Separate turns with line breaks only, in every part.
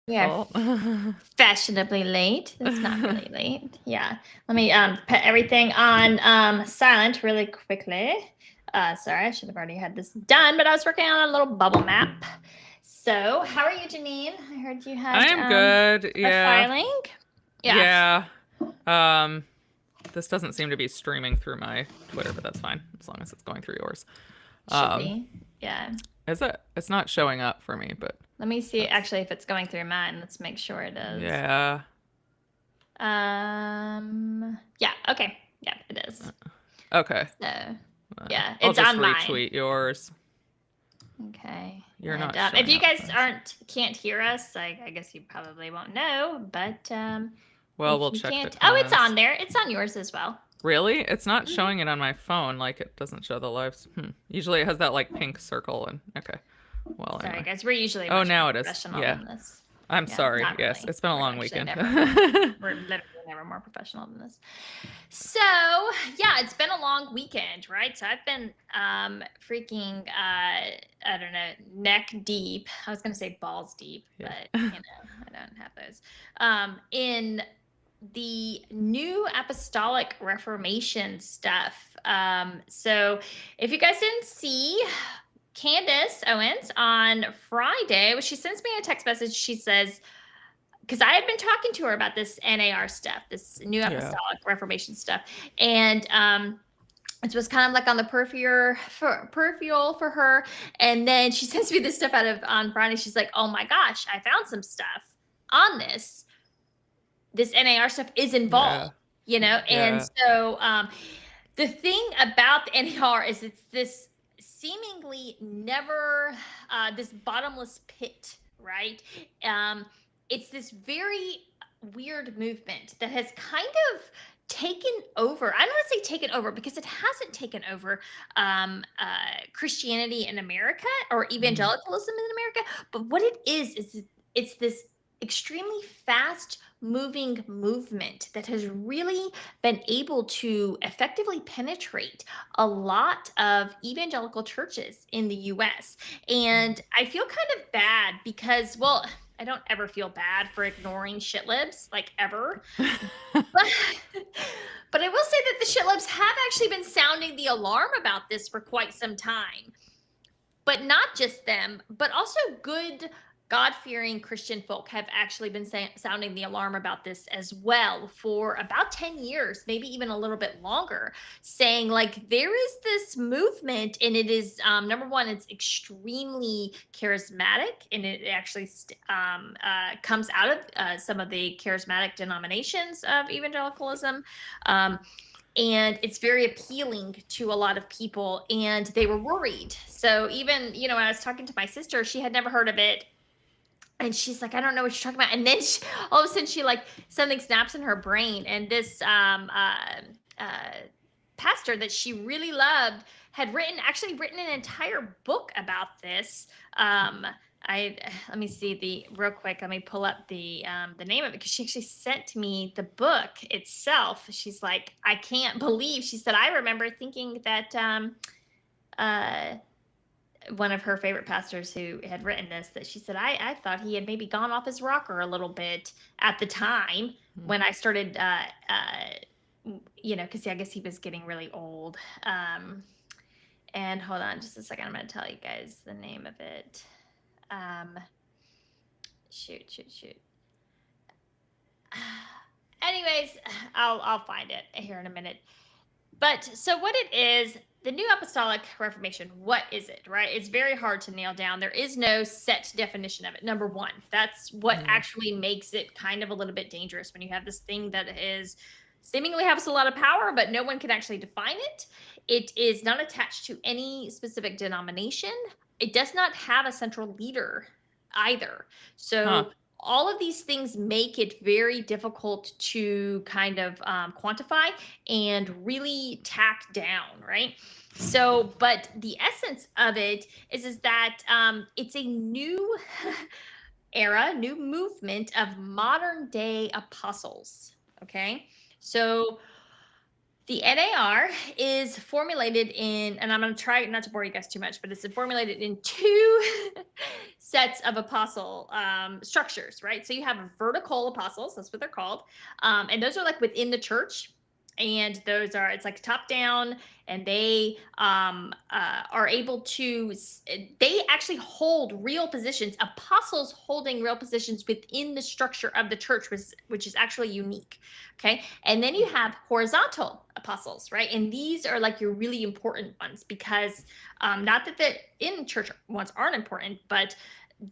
We are
Fault.
fashionably late. It's not really late. Yeah. Let me put everything on silent really quickly. Sorry, I should have already had this done, but I was working on a little bubble map. So, how are you, Janine? I heard you
I
had
am good.
a
Yeah.
filing. Yeah.
Yeah. Um, this doesn't seem to be streaming through my Twitter, but that's fine as long as it's going through yours.
Should
Um,
be. Yeah.
is it? It's not showing up for me, but
Let me see
that's
actually if it's going through mine. Let's make sure it is.
yeah.
Yeah, okay. Yeah, it is.
Okay.
So, yeah,
I'll
it's
just
on mine.
retweet yours.
Okay.
You're
And
not
if
showing
you
up
guys
for us.
can't hear us, I guess you probably won't know. But
Well,
if
we'll
you
check the
can't, oh, it's
comments.
on there. It's on yours as well.
Really? It's not
Hmm.
showing it on my phone. Like it doesn't show the lives. Usually it has that like pink circle and okay. Well,
Sorry,
anyway.
guys. We're usually
Oh,
much more
now it is.
professional
Yeah.
than this.
I'm
Yeah,
sorry.
not
Yes,
really.
it's been a
We're
long
actually
weekend.
never more. We're literally never more professional than this. So yeah, it's been a long weekend, right? So I've been freaking I don't know, neck deep. I was gonna say balls deep,
Yeah.
but I don't have those. In the new apostolic reformation stuff. So if you guys didn't see Candace Owens on Friday, she sends me a text message. She says, because I had been talking to her about this NAR stuff, this new
Yeah.
apostolic reformation stuff, and it was kind of like on the peripheral for her. And then she sends me this stuff out of on Friday. She's like, "Oh my gosh, I found some stuff on this. This NAR stuff is involved,
Yeah.
And
Yeah.
so the thing about the NAR is it's this seemingly never this bottomless pit, right? It's this very weird movement that has kind of taken over. I don't want to say taken over because it hasn't taken over Christianity in America or
Mm.
evangelicalism in America. But what it is it's this extremely fast moving movement that has really been able to effectively penetrate a lot of evangelical churches in the US. And I feel kind of bad because, well, I don't ever feel bad for ignoring shit libs, like ever. But, but I will say that the shit libs have actually been sounding the alarm about this for quite some time. But not just them, but also good God-fearing Christian folk have actually been sounding the alarm about this as well for about 10 years, maybe even a little bit longer, saying like there is this movement and it is number one, it's extremely charismatic and it actually comes out of some of the charismatic denominations of evangelicalism. And it's very appealing to a lot of people and they were worried. So even when I was talking to my sister, she had never heard of it and she's like, I don't know what you're talking about. And then all of a sudden she like something snaps in her brain and this pastor that she really loved had actually written an entire book about this. I Let me see the real quick. Let me pull up the name of it because she actually sent me the book itself. She's like, I can't believe. She said, I remember thinking that uh, one of her favorite pastors who had written this, that she said, I thought he had maybe gone off his rocker a little bit at the time when I started, because I guess he was getting really old. And hold on just a second. I'm going to tell you guys the name of it. Um, shoot. Anyways, I'll find it here in a minute. But so what it is, the New Apostolic Reformation, what is it, right? It's very hard to nail down. There is no set definition of it. Number one, that's what
Yeah.
actually makes it kind of a little bit dangerous when you have this thing that is seemingly has a lot of power, but no one can actually define it. It is not attached to any specific denomination. It does not have a central leader either.
Huh.
So all of these things make it very difficult to kind of quantify and really tack down, right? So, but the essence of it is that it's a new era, new movement of modern day apostles. Okay, so The NAR is formulated in, and I'm going to try not to bore you guys too much, but it's formulated in two sets of apostle structures, right? So you have vertical apostles, that's what they're called. And those are like within the church. And those are, it's like top down, and they are able to, they actually hold real positions, apostles holding real positions within the structure of the church, which is actually unique. Okay. And then you have horizontal apostles, right? And these are like your really important ones because not that the in church ones aren't important, but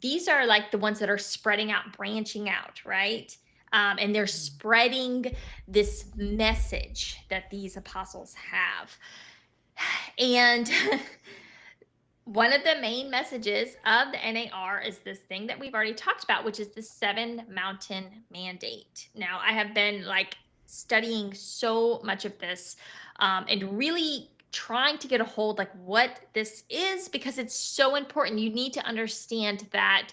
these are like the ones that are spreading out, branching out, right? And they're spreading this message that these apostles have. And one of the main messages of the NAR is this thing that we've already talked about, which is the Seven Mountain Mandate. Now, I have been like studying so much of this and really trying to get a hold like what this is because it's so important. You need to understand that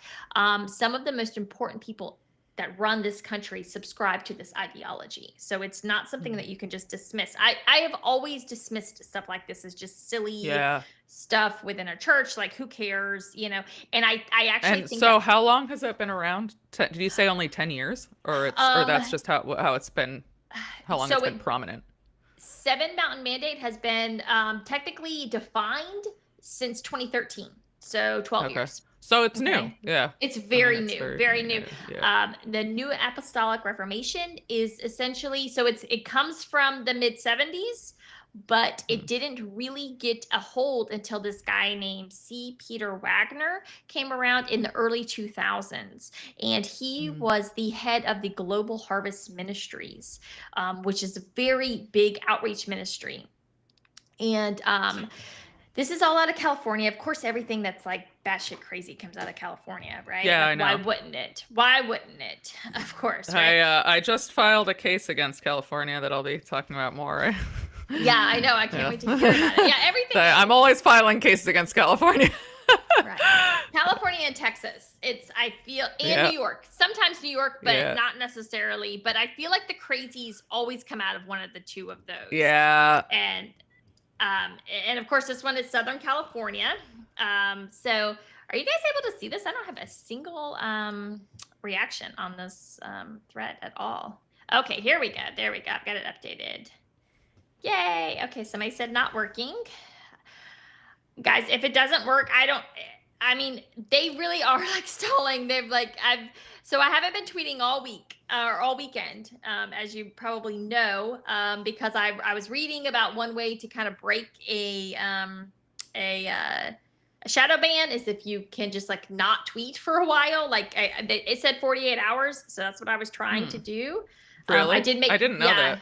some of the most important people that run this country subscribe to this ideology. So it's not something that you can just dismiss. I have always dismissed stuff like this as just silly
Yeah.
stuff within a church. Like, who cares, And I actually
And
think
so
that
how long has that been around? Did you say only 10 years or
um
that's just how it's been how long it's
so
been
it
prominent?
Seven Mountain Mandate has been technically defined since 2013. So 12
Okay.
years.
So it's new.
Okay.
Yeah.
It's
I mean,
very
it's
new,
very,
very
very
new.
new. Yeah.
The New Apostolic Reformation is essentially, so it comes from the mid 70s, but
Hmm.
it didn't really get a hold until this guy named C. Peter Wagner came around in the early 2000s. And he
Hmm.
was the head of the Global Harvest Ministries, which is a very big outreach ministry. And this is all out of California. Of course, everything that's like batshit crazy comes out of California, right?
Yeah,
Like,
I
why
know.
wouldn't it? Why wouldn't it? Of course, right?
I just filed a case against California that I'll be talking about more.
Yeah, I know. I can't
Yeah.
wait to hear about it. Yeah, everything.
I'm always filing cases against California.
Right. California and Texas. I feel, and New
Yeah.
York. Sometimes New York, but
Yeah.
not necessarily. But I feel like the crazies always come out of one of the two of those.
Yeah.
And and of course, this one is Southern California. So are you guys able to see this? I don't have a single reaction on this thread at all. Okay, here we go. There we go. I've got it updated. Yay. Okay, somebody said not working. Guys, if it doesn't work, I mean, they really are like stalling. They've like, so I haven't been tweeting all week or all weekend, as you probably know, because I was reading about one way to kind of break a shadow ban is if you can just like not tweet for a while. Like it said 48 hours, so that's what I was trying to
Hmm.
do. I
Really?
did make,
I didn't know
yeah.
that.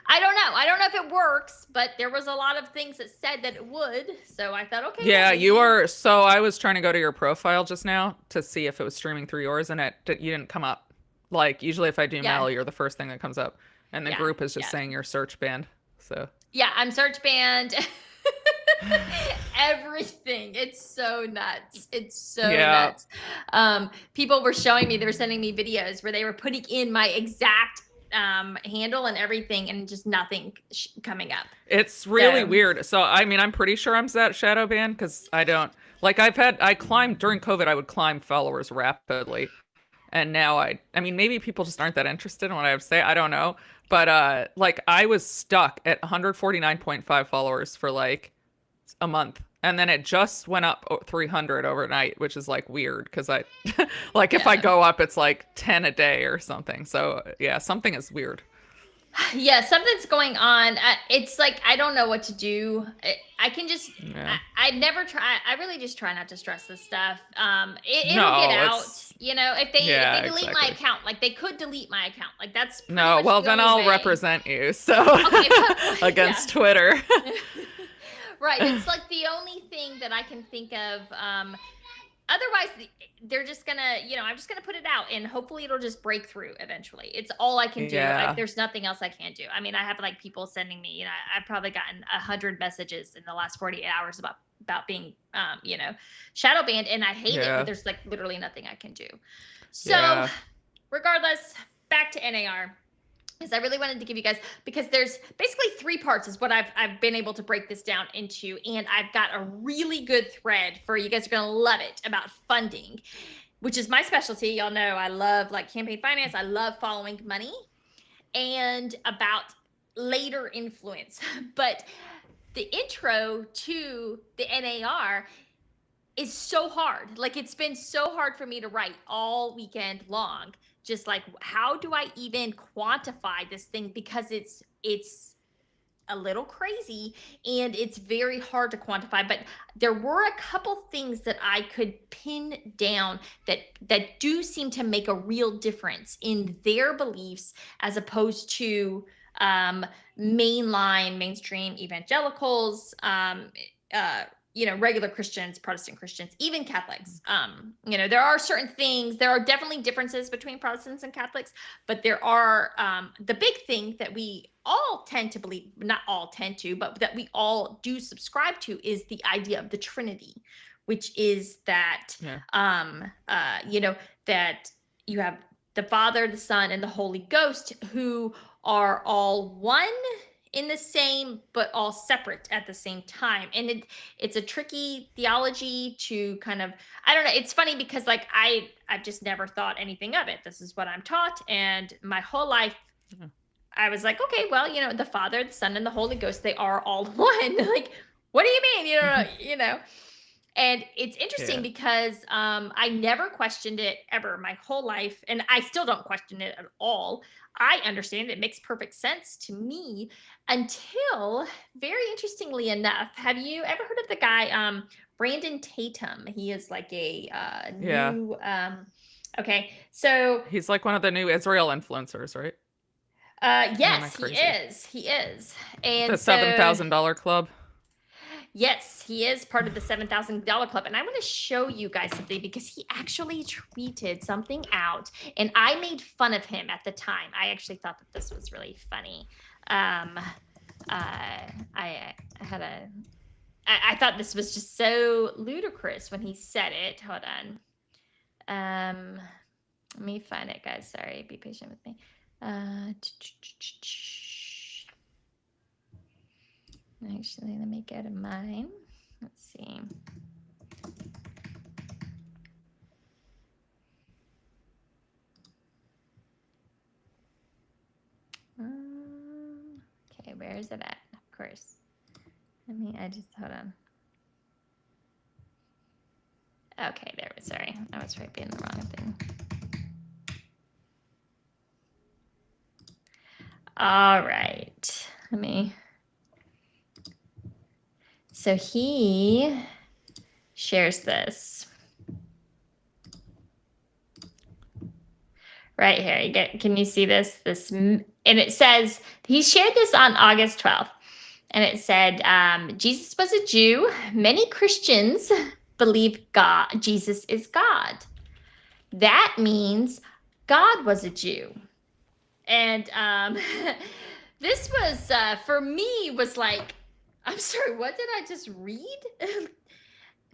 I don't know. I don't know if it works, but there was a lot of things that said that it would. So I thought, okay, well,
Yeah,
maybe.
you are. So I was trying to go to your profile just now to see if it was streaming through yours, and you didn't come up. Like usually, if I do
Yeah,
Mel, you're the first thing that comes up, and the
yeah,
group is just
yeah,
saying you're search banned. So
yeah. I'm search banned. Everything. It's so nuts. It's so
yeah,
nuts. People were showing me, they were sending me videos where they were putting in my exact handle and everything, and just nothing coming up.
it's really
So
weird. So I mean, I'm pretty sure I'm that shadow banned because I don't like. I climbed during COVID. I would climb followers rapidly. And now I mean, maybe people just aren't that interested in what I have to say. I don't know. But like I was stuck at 149.5 followers for like a month. And then it just went up 300 overnight, which is like weird because I like if I
yeah.
go up, it's like 10 a day or something. So yeah, something is weird.
Yeah, something's going on. It's like I don't know what to do. I can just
Yeah.
I never try. I really just try not to stress this stuff. It'll get
No,
out.
it's
If
yeah,
they delete my
exactly.
account, like they could delete my account. Like that's pretty
No,
much
well
the
then
only
I'll
way.
represent you. So
Okay, yeah.
against Twitter.
Right. It's like the only thing that I can think of. Otherwise, they're just gonna, I'm just gonna put it out, and hopefully it'll just break through eventually. It's all I can do.
Yeah.
There's nothing else I can do. I mean, I have like people sending me, I've probably gotten 100 messages in the last 48 hours about being, shadow banned, and I hate it, but
Yeah.
there's like literally nothing I can do. So,
Yeah.
regardless, back to NAR. is I really wanted to give you guys, because there's basically three parts is what I've been able to break this down into, and I've got a really good thread for you guys are gonna love it about funding, which is my specialty. Y'all know I love like campaign finance. I love following money, and about later influence. But the intro to the NAR is so hard. Like, it's been so hard for me to write all weekend long. Just like, how do I even quantify this thing? Because it's a little crazy and it's very hard to quantify. But there were a couple things that I could pin down that do seem to make a real difference in their beliefs, as opposed to mainstream evangelicals, regular Christians, Protestant Christians, even Catholics. There are certain things, there are definitely differences between Protestants and Catholics, but there are the big thing that we all tend to believe, not all tend to, but that we all do subscribe to, is the idea of the Trinity, which is that, that you have the Father, the Son, and the Holy Ghost, who are all one in the same, but all separate at the same time. And it's a tricky theology to kind of, I don't know. It's funny because like I've just never thought anything of it. This is what I'm taught, and my whole life I was like, okay, well, the Father, the Son, and the Holy Ghost, they are all one. Like, what do you mean? And it's interesting because I never questioned it ever my whole life, and I still don't question it at all. I understand it makes perfect sense to me, until, very interestingly enough, have you ever heard of the guy Brandon Tatum? He is like a new okay, so
He's like one of the new Israel influencers, right?
yes, he is. And
the
so
$7,000 club.
yes, he is part of the $7,000 club. And I want to show you guys something, because he actually tweeted something out and I made fun of him at the time. I actually thought that this was really funny. I thought this was just so ludicrous when he said it. Hold on. Let me find it, guys. Sorry, be patient with me. Actually, let me go to mine. Let's see. Okay, where is it at? Of course. Hold on. Okay, there. Sorry, I was typing the wrong thing. All right, so he shares this right here. Can you see this? And it says, he shared this on August 12th. And it said, Jesus was a Jew. Many Christians believe Jesus is God. That means God was a Jew. And this was, for me, was like, I'm sorry, what did I just read?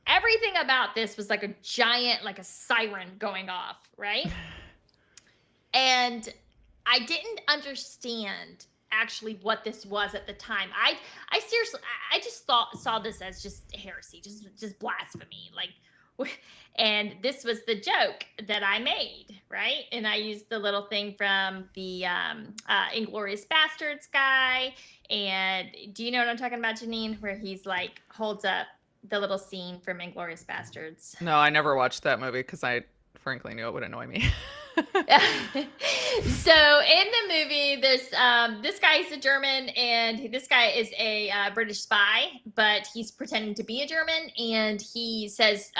Everything about this was like a giant, like a siren going off, right? And I didn't understand actually what this was at the time. I seriously, I just saw this as just heresy, just blasphemy, like. And this was the joke that I made, right? And I used the little thing from the Inglourious Basterds guy. And do you know what I'm talking about, Janine? Where he's like holds up the little scene from Inglourious Basterds.
No, I never watched that movie because I frankly knew it would annoy me.
So in the movie, there's this guy is a German, and this guy is a British spy, but he's pretending to be a German, and he says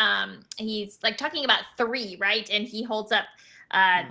he's like talking about three, right? And he holds up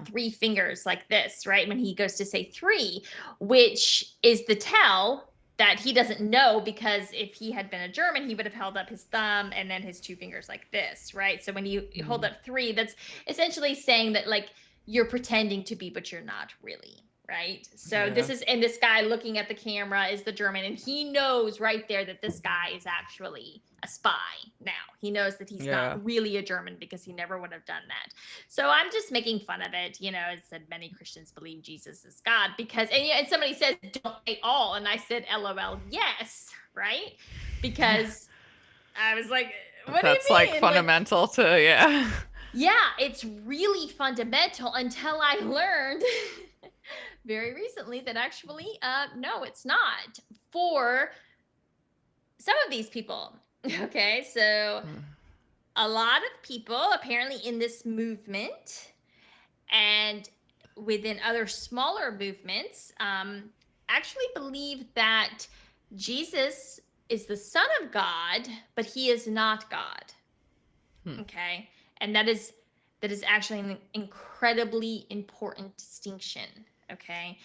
three fingers like this, right? When he goes to say three, which is the tell that he doesn't know, because if he had been a German, he would have held up his thumb and then his two fingers like this, right? So when you hold up three, that's essentially saying that like you're pretending to be, but you're not really, right? So
Yeah.
this guy looking at the camera is the German, and he knows right there that this guy is actually a spy now. He knows that he's
Yeah.
not really a German because he never would have done that. So I'm just making fun of it. It said many Christians believe Jesus is God because, and somebody says, don't they all? And I said, LOL, yes, right? Because I was like, what do you
That's like
mean?
fundamental to, yeah.
Yeah, it's really fundamental until I learned very recently that actually, no, it's not for some of these people. Okay, so a lot of people apparently in this movement and within other smaller movements actually believe that Jesus is the Son of God, but he is not God. Okay, and that is actually an incredibly important distinction. Okay,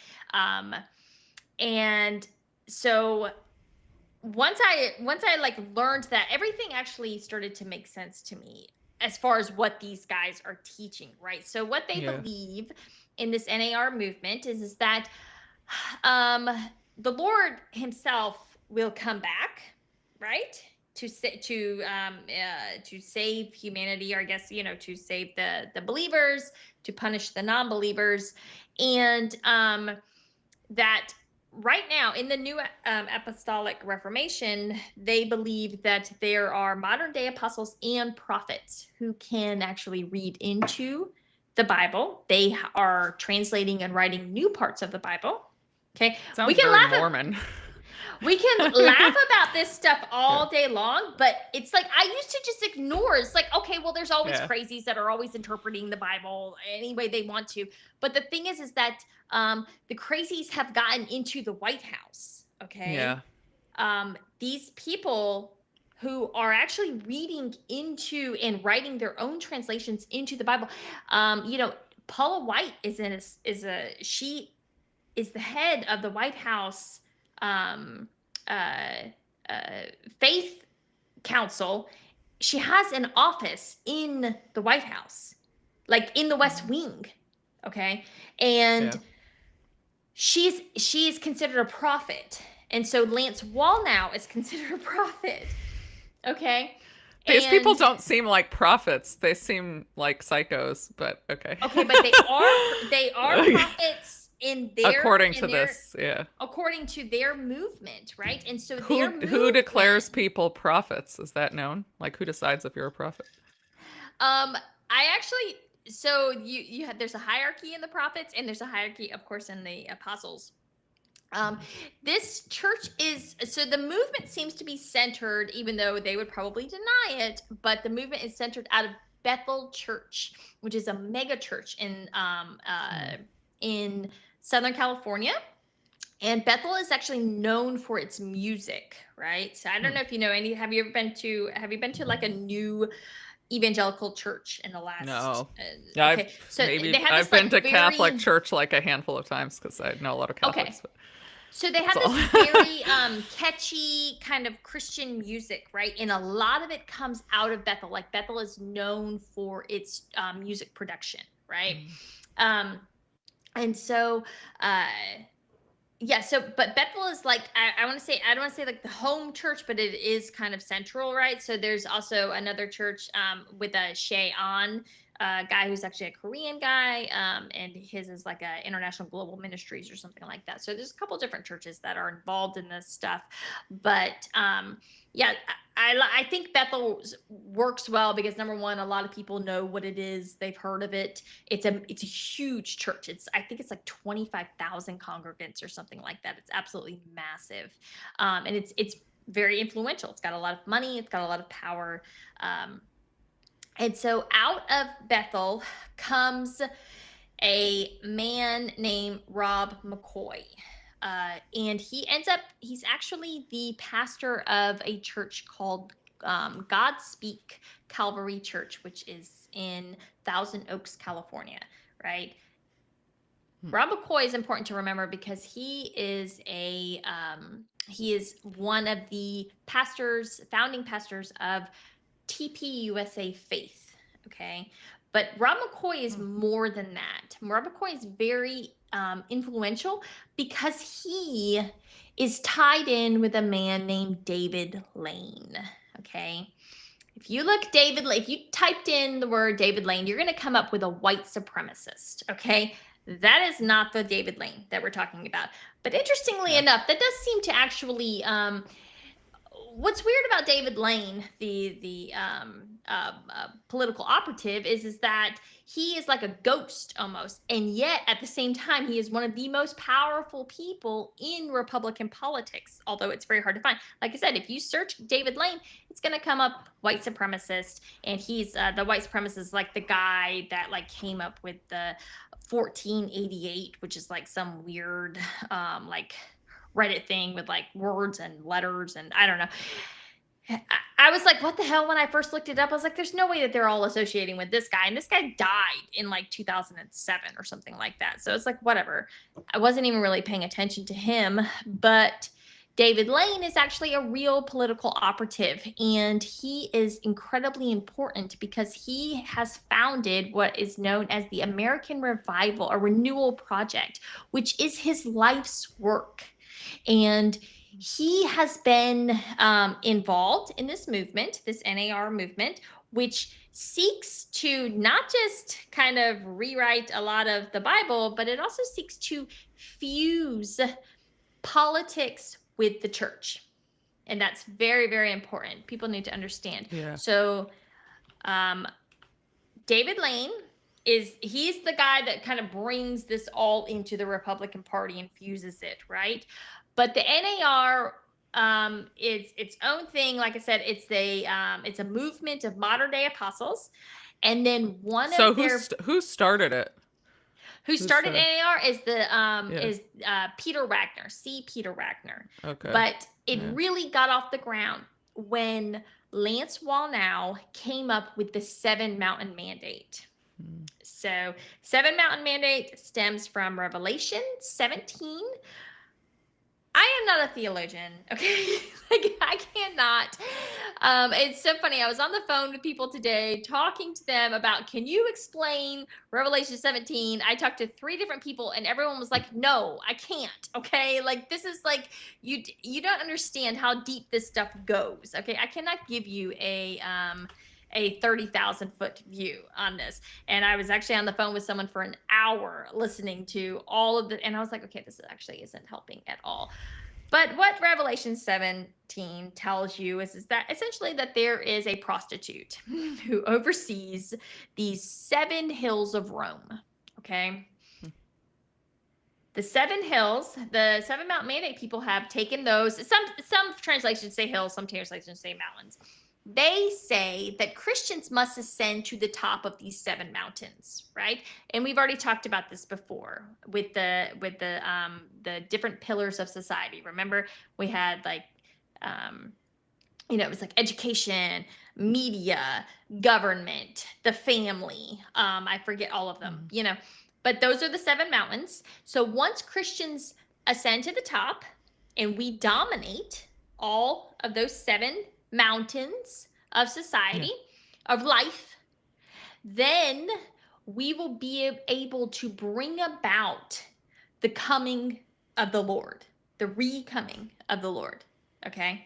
and so once I like learned that, everything actually started to make sense to me as far as what these guys are teaching, right? So what they
Yeah.
believe in this NAR movement is that the Lord himself will come back, right? To save humanity, or I guess to save the believers, to punish the non-believers, and that right now in the new apostolic reformation, they believe that there are modern day apostles and prophets who can actually read into the Bible. They are translating and writing new parts of the Bible. Okay,
Sounds very Mormon.
we can laugh about this stuff all day long, but it's like I used to just ignore. It's like, okay, well, there's always crazies that are always interpreting the Bible any way they want to. But the thing is that the crazies have gotten into the White House. Okay.
Yeah.
These people who are actually reading into and writing their own translations into the Bible. Paula White she is the head of the White House faith council. She has an office in the White House, like in the West Wing. Okay. And she's considered a prophet. And so Lance Wallnau is considered a prophet. Okay.
These people don't seem like prophets. They seem like psychos, but okay.
Okay, but they are prophets in their
according to their movement,
right? And so
who declares people prophets? Is that known? Like, who decides if you're a prophet?
So you have, there's a hierarchy in the prophets, and there's a hierarchy, of course, in the apostles. This church so the movement seems to be centered, even though they would probably deny it, but the movement is centered out of Bethel Church, which is a mega church in Southern California. And Bethel is actually known for its music, right? So I don't know if you know any. Have you been to like a new evangelical church in the last?
No.
Okay.
I've been to Catholic church like a handful of times because I know a lot of Catholics.
Okay. So they have this very catchy kind of Christian music, right? And a lot of it comes out of Bethel. Like Bethel is known for its music production, right? And so, but Bethel is like, I want to say, I don't want to say like the home church, but it is kind of central, right? So there's also another church with a Shea An guy who's actually a Korean guy, and his is like a International Global Ministries or something like that. So there's a couple different churches that are involved in this stuff, but I think Bethel works well because, number one, a lot of people know what it is. They've heard of it. It's a huge church. I think it's like 25,000 congregants or something like that. It's absolutely massive, and it's very influential. It's got a lot of money. It's got a lot of power. And so out of Bethel comes a man named Rob McCoy. And he's actually the pastor of a church called Godspeak Calvary Church, which is in Thousand Oaks, California, right? Rob McCoy is important to remember because he is one of the founding pastors of TP USA Faith. Okay. But Rob McCoy is more than that. Moroni McCoy is very influential because he is tied in with a man named David Lane. Okay. If you typed in the word David Lane, you're going to come up with a white supremacist. Okay. That is not the David Lane that we're talking about. But interestingly
Yeah.
enough, that does seem to actually what's weird about David Lane, the political operative, is that he is like a ghost almost, and yet at the same time, he is one of the most powerful people in Republican politics. Although it's very hard to find. Like I said, if you search David Lane, it's going to come up white supremacist, and he's the white supremacist, like the guy that like came up with the 1488, which is like some weird like Reddit thing with like words and letters, and I don't know. I was like, what the hell? When I first looked it up, I was like, there's no way that they're all associating with this guy. And this guy died in like 2007 or something like that. So it's like, whatever. I wasn't even really paying attention to him. But David Lane is actually a real political operative. And he is incredibly important because he has founded what is known as the American Revival, or Renewal Project, which is his life's work. And he has been involved in this movement, this NAR movement, which seeks to not just kind of rewrite a lot of the Bible, but it also seeks to fuse politics with the church. And that's very, very important. People need to understand.
Yeah.
So David Lane he's the guy that kind of brings this all into the Republican Party and fuses it, right? But the NAR is its own thing. Like I said, it's a movement of modern day apostles, and then
who started it?
Who started NAR is Peter Wagner, Peter Wagner.
Okay.
But it really got off the ground when Lance Wallnau came up with the 7 Mountain Mandate. So 7 Mountain Mandate stems from Revelation 17. I am not a theologian, okay? Like, I cannot. It's so funny. I was on the phone with people today talking to them about, can you explain Revelation 17? I talked to 3 different people and everyone was like, no, I can't, okay? Like, this is like, you don't understand how deep this stuff goes, okay? I cannot give you a 30,000 foot view on this. And I was actually on the phone with someone for an hour listening to all of the, and I was like, okay, this actually isn't helping at all. But what Revelation 17 tells you is that essentially that there is a prostitute who oversees these 7 hills of Rome. Okay. The 7 hills, the 7 Mountain Mandate people have taken those. Some translations say hills, some translations say mountains. They say that Christians must ascend to the top of these 7 mountains, right? And we've already talked about this before with the different pillars of society. Remember, we had like, it was like education, media, government, the family. I forget all of them, but those are the 7 mountains. So once Christians ascend to the top and we dominate all of those 7 mountains of society, of life, then we will be able to bring about the coming of the Lord, the recoming of the Lord. Okay.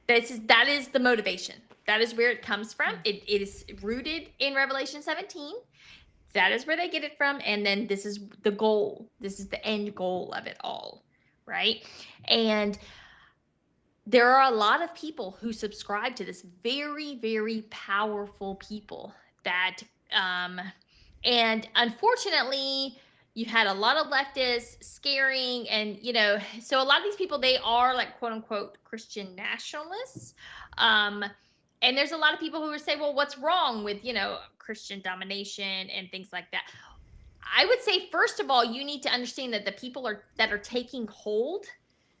That is the motivation. That is where it comes from. It is rooted in Revelation 17. That is where they get it from. And then this is the goal. This is the end goal of it all. Right. And there are a lot of people who subscribe to this, very, very powerful people that, and unfortunately, you had a lot of leftists scaring, and, so a lot of these people, they are like, quote unquote, Christian nationalists. And there's a lot of people who would say, well, what's wrong with, Christian domination and things like that? I would say, first of all, you need to understand that the people that are taking hold,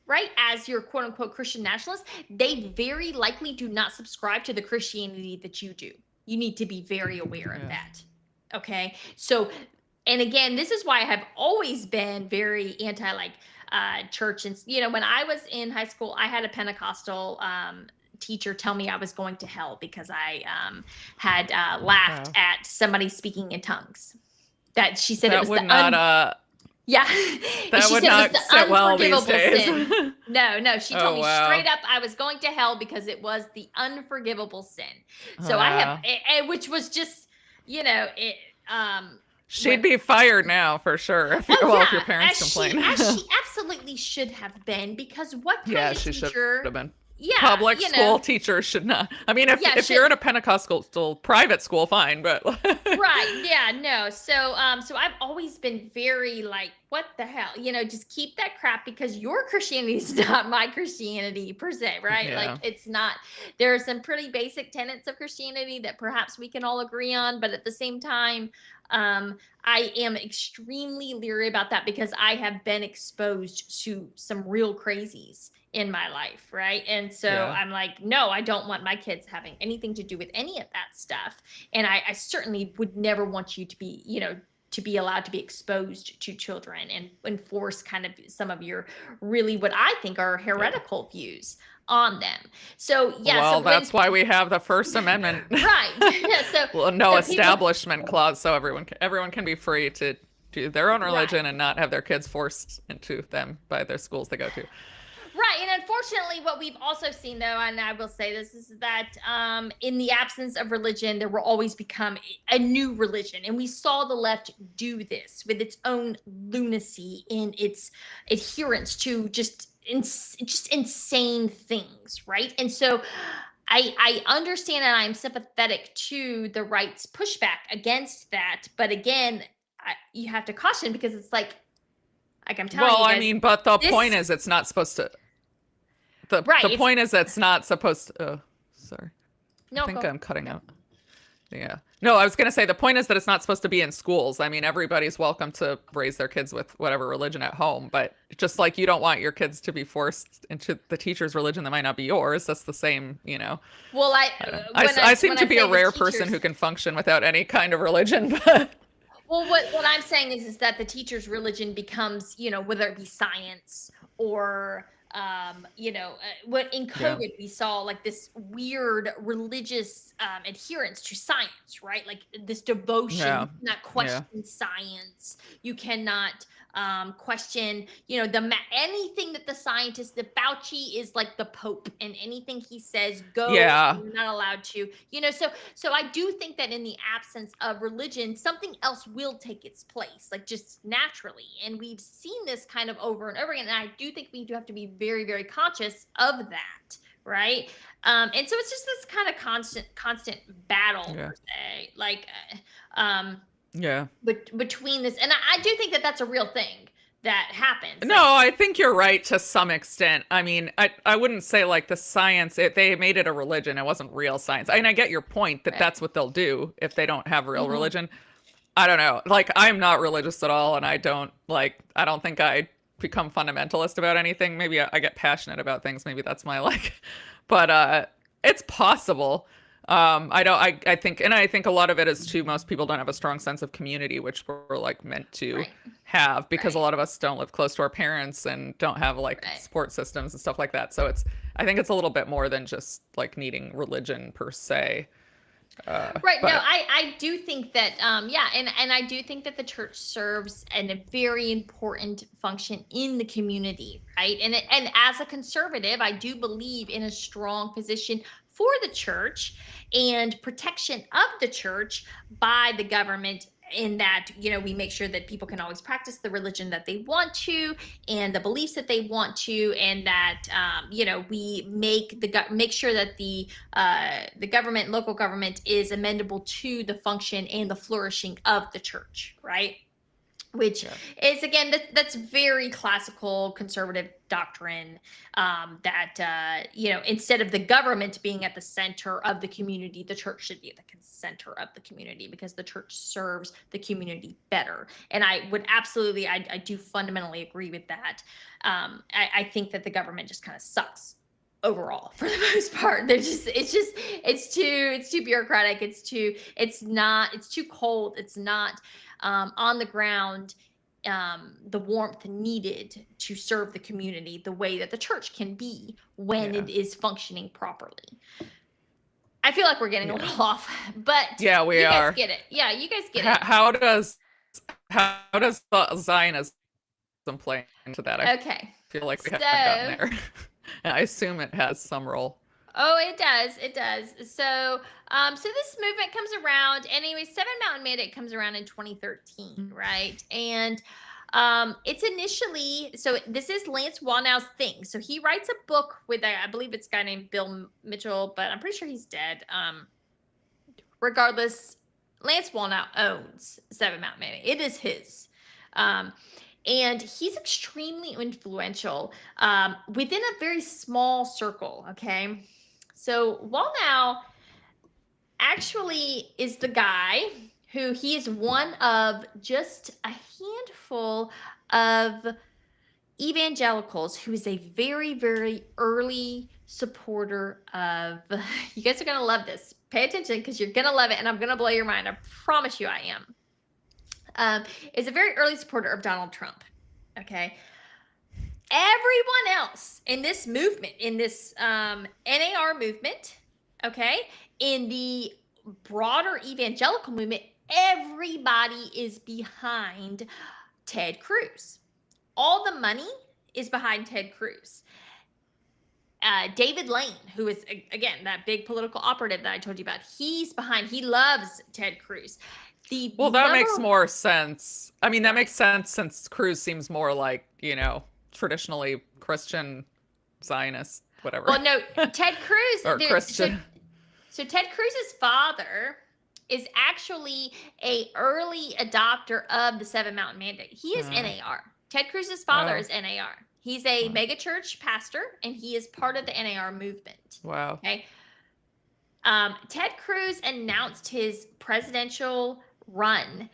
right, as your quote unquote Christian nationalists, they very likely do not subscribe to the Christianity that you do. You need to be very aware of that. Okay. So, and again, this is why I have always been very anti church. And, when I was in high school, I had a Pentecostal teacher tell me I was going to hell because I had laughed at somebody speaking in tongues. that she said it
That
was
would not
yeah.
that
She
would
said it was
not
the
sit well these
unforgivable
days.
sin. No, she told
Oh
me
wow.
straight up I was going to hell because it was the unforgivable sin. So I have,
Wow.
which was just, you know, it,
She'd
what,
be fired now for sure if
oh
well if your
yeah,
parents complain.
as she absolutely should have been, because what kind
Yeah,
of
she should have
teacher,
been.
yeah,
Public school teachers should not. I mean,
yeah,
if
should,
you're at a Pentecostal school, private school, fine, but
right, yeah, no. So so I've always been very like, what the hell? Just keep that crap, because your Christianity is not my Christianity per se, right? Like,
yeah,
it's not. There are some pretty basic tenets of Christianity that perhaps we can all agree on, but at the same time, I am extremely leery about that because I have been exposed to some real crazies in my life, right? And so
yeah.
I'm like, no, I don't want my kids having anything to do with any of that stuff. And I certainly would never want you to be, to be allowed to be exposed to children and enforce kind of some of your really what I think are heretical views on them. So yeah,
Well,
so when
that's why we have the First Amendment.
right, yeah, so
Well, no
so people
establishment clause, so everyone can be free to do their own
right.
religion and not have their kids forced into them by their schools they go to.
Right. And unfortunately, what we've also seen, though, and I will say this, is that in the absence of religion, there will always become a new religion. And we saw the left do this with its own lunacy in its adherence to just insane things. Right. And so I understand and I'm sympathetic to the right's pushback against that. But again, you have to caution, because it's like I'm telling
Well,
you
I
guys,
mean, but the point
this,
is it's not supposed to the
right.
the point is it's not supposed to oh, sorry. I
No,
think
go.
I'm cutting
No.
out. Yeah. No, I was going to say the point is that it's not supposed to be in schools. I mean, everybody's welcome to raise their kids with whatever religion at home, but just like you don't want your kids to be forced into the teacher's religion that might not be yours, that's the same.
Well,
I seem to be a
say the
rare person
teachers,
who can function without any kind of religion, but
well, what I'm saying is that the teacher's religion becomes, whether it be science or, what in
yeah.
COVID we saw like this weird religious adherence to science, right? Like this devotion.
Yeah.
You cannot
Yeah.
question science. You cannot question, anything that the scientist, the Fauci is like the Pope, and anything he says goes.
Yeah.
You're not allowed to, so I do think that in the absence of religion, something else will take its place, like just naturally. And we've seen this kind of over and over again. And I do think we do have to be very, very conscious of that. Right. And so it's just this kind of constant battle,
Yeah.
per se. Like,
Yeah.
between this, and I do think that that's a real thing that happens.
No, I think you're right to some extent. I mean, I wouldn't say like the science, they made it a religion. It wasn't real science. And I get your point that
Right.
that's what they'll do if they don't have real
Mhm.
religion. I don't know. Like, I'm not religious at all. And I don't think I become fundamentalist about anything. Maybe I get passionate about things. Maybe that's my but it's possible. I think a lot of it is too, most people don't have a strong sense of community, which we're like meant to
Right.
have, because a
Right.
lot of us don't live close to our parents and don't have like
Right.
support systems and stuff like that. So I think it's a little bit more than just like needing religion per se.
Right. No,
But
I do think that, yeah, and I do think that the church serves a very important function in the community, right? And as a conservative, I do believe in a strong position for the church and protection of the church by the government, in that, we make sure that people can always practice the religion that they want to and the beliefs that they want to, and that, we make sure that the government, local government, is amendable to the function and the flourishing of the church, right? Which
yeah.
is, again, that's very classical conservative doctrine, that instead of the government being at the center of the community, the church should be at the center of the community, because the church serves the community better. And I would absolutely, I do fundamentally agree with that. I think that the government just kind of sucks overall for the most part. It's too bureaucratic. It's too cold. It's not on the ground, the warmth needed to serve the community the way that the church can be when
Yeah.
it is functioning properly. I feel like we're getting a little off, but
Yeah, we
you
are.
guys get it. Yeah, you guys get it.
How does how does the Zionism play into that? I
Okay.
feel like we haven't gotten
So,
there. And I assume it has some role.
oh, it does. It does. So this movement comes around. Anyway, Seven Mountain Mandate comes around in 2013, right? And it's initially, so this is Lance Wallnau's thing. So he writes a book with, I believe it's a guy named Bill Mitchell, but I'm pretty sure he's dead. Regardless, Lance Wallnau owns Seven Mountain Mandate. It is his. And he's extremely influential within a very small circle. Okay. So Wallnau actually is the guy who he is one of just a handful of evangelicals who is a very, very early supporter of, you guys are going to love this. Pay attention because you're going to love it and I'm going to blow your mind. I promise you I am. Is a very early supporter of Donald Trump. Okay. Everyone else in this movement, in this NAR movement, okay, in the broader evangelical movement, everybody is behind Ted Cruz. All the money is behind Ted Cruz. David Lane, who is, again, that big political operative that I told you about, he's behind. He loves Ted Cruz.
Well, that makes more sense. I mean, that makes sense since Cruz seems more like, traditionally Christian Zionist, whatever.
Well, no, Ted Cruz
or Christian.
So Ted Cruz's father is actually a early adopter of the Seven Mountain Mandate. He is NAR. Ted Cruz's father is NAR. He's a mega church pastor, and he is part of the NAR movement.
Wow.
Okay. Ted Cruz announced his presidential run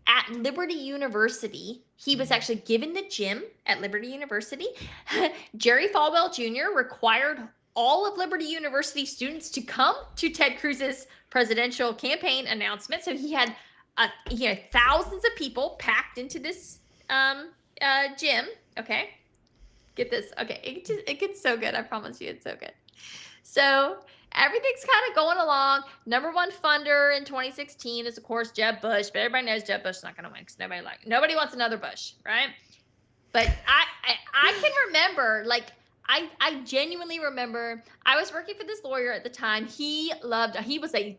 at Liberty University. He was actually given the gym at Liberty University. Jerry Falwell Jr. required all of Liberty University students to come to Ted Cruz's presidential campaign announcement. So he had thousands of people packed into this gym. Okay. Get this. Okay. It gets so good. I promise you it's so good. So everything's kind of going along. Number one funder in 2016 is, of course, Jeb Bush. But everybody knows Jeb Bush is not going to win because nobody wants another Bush, right? But I can remember, I genuinely remember, I was working for this lawyer at the time. He was a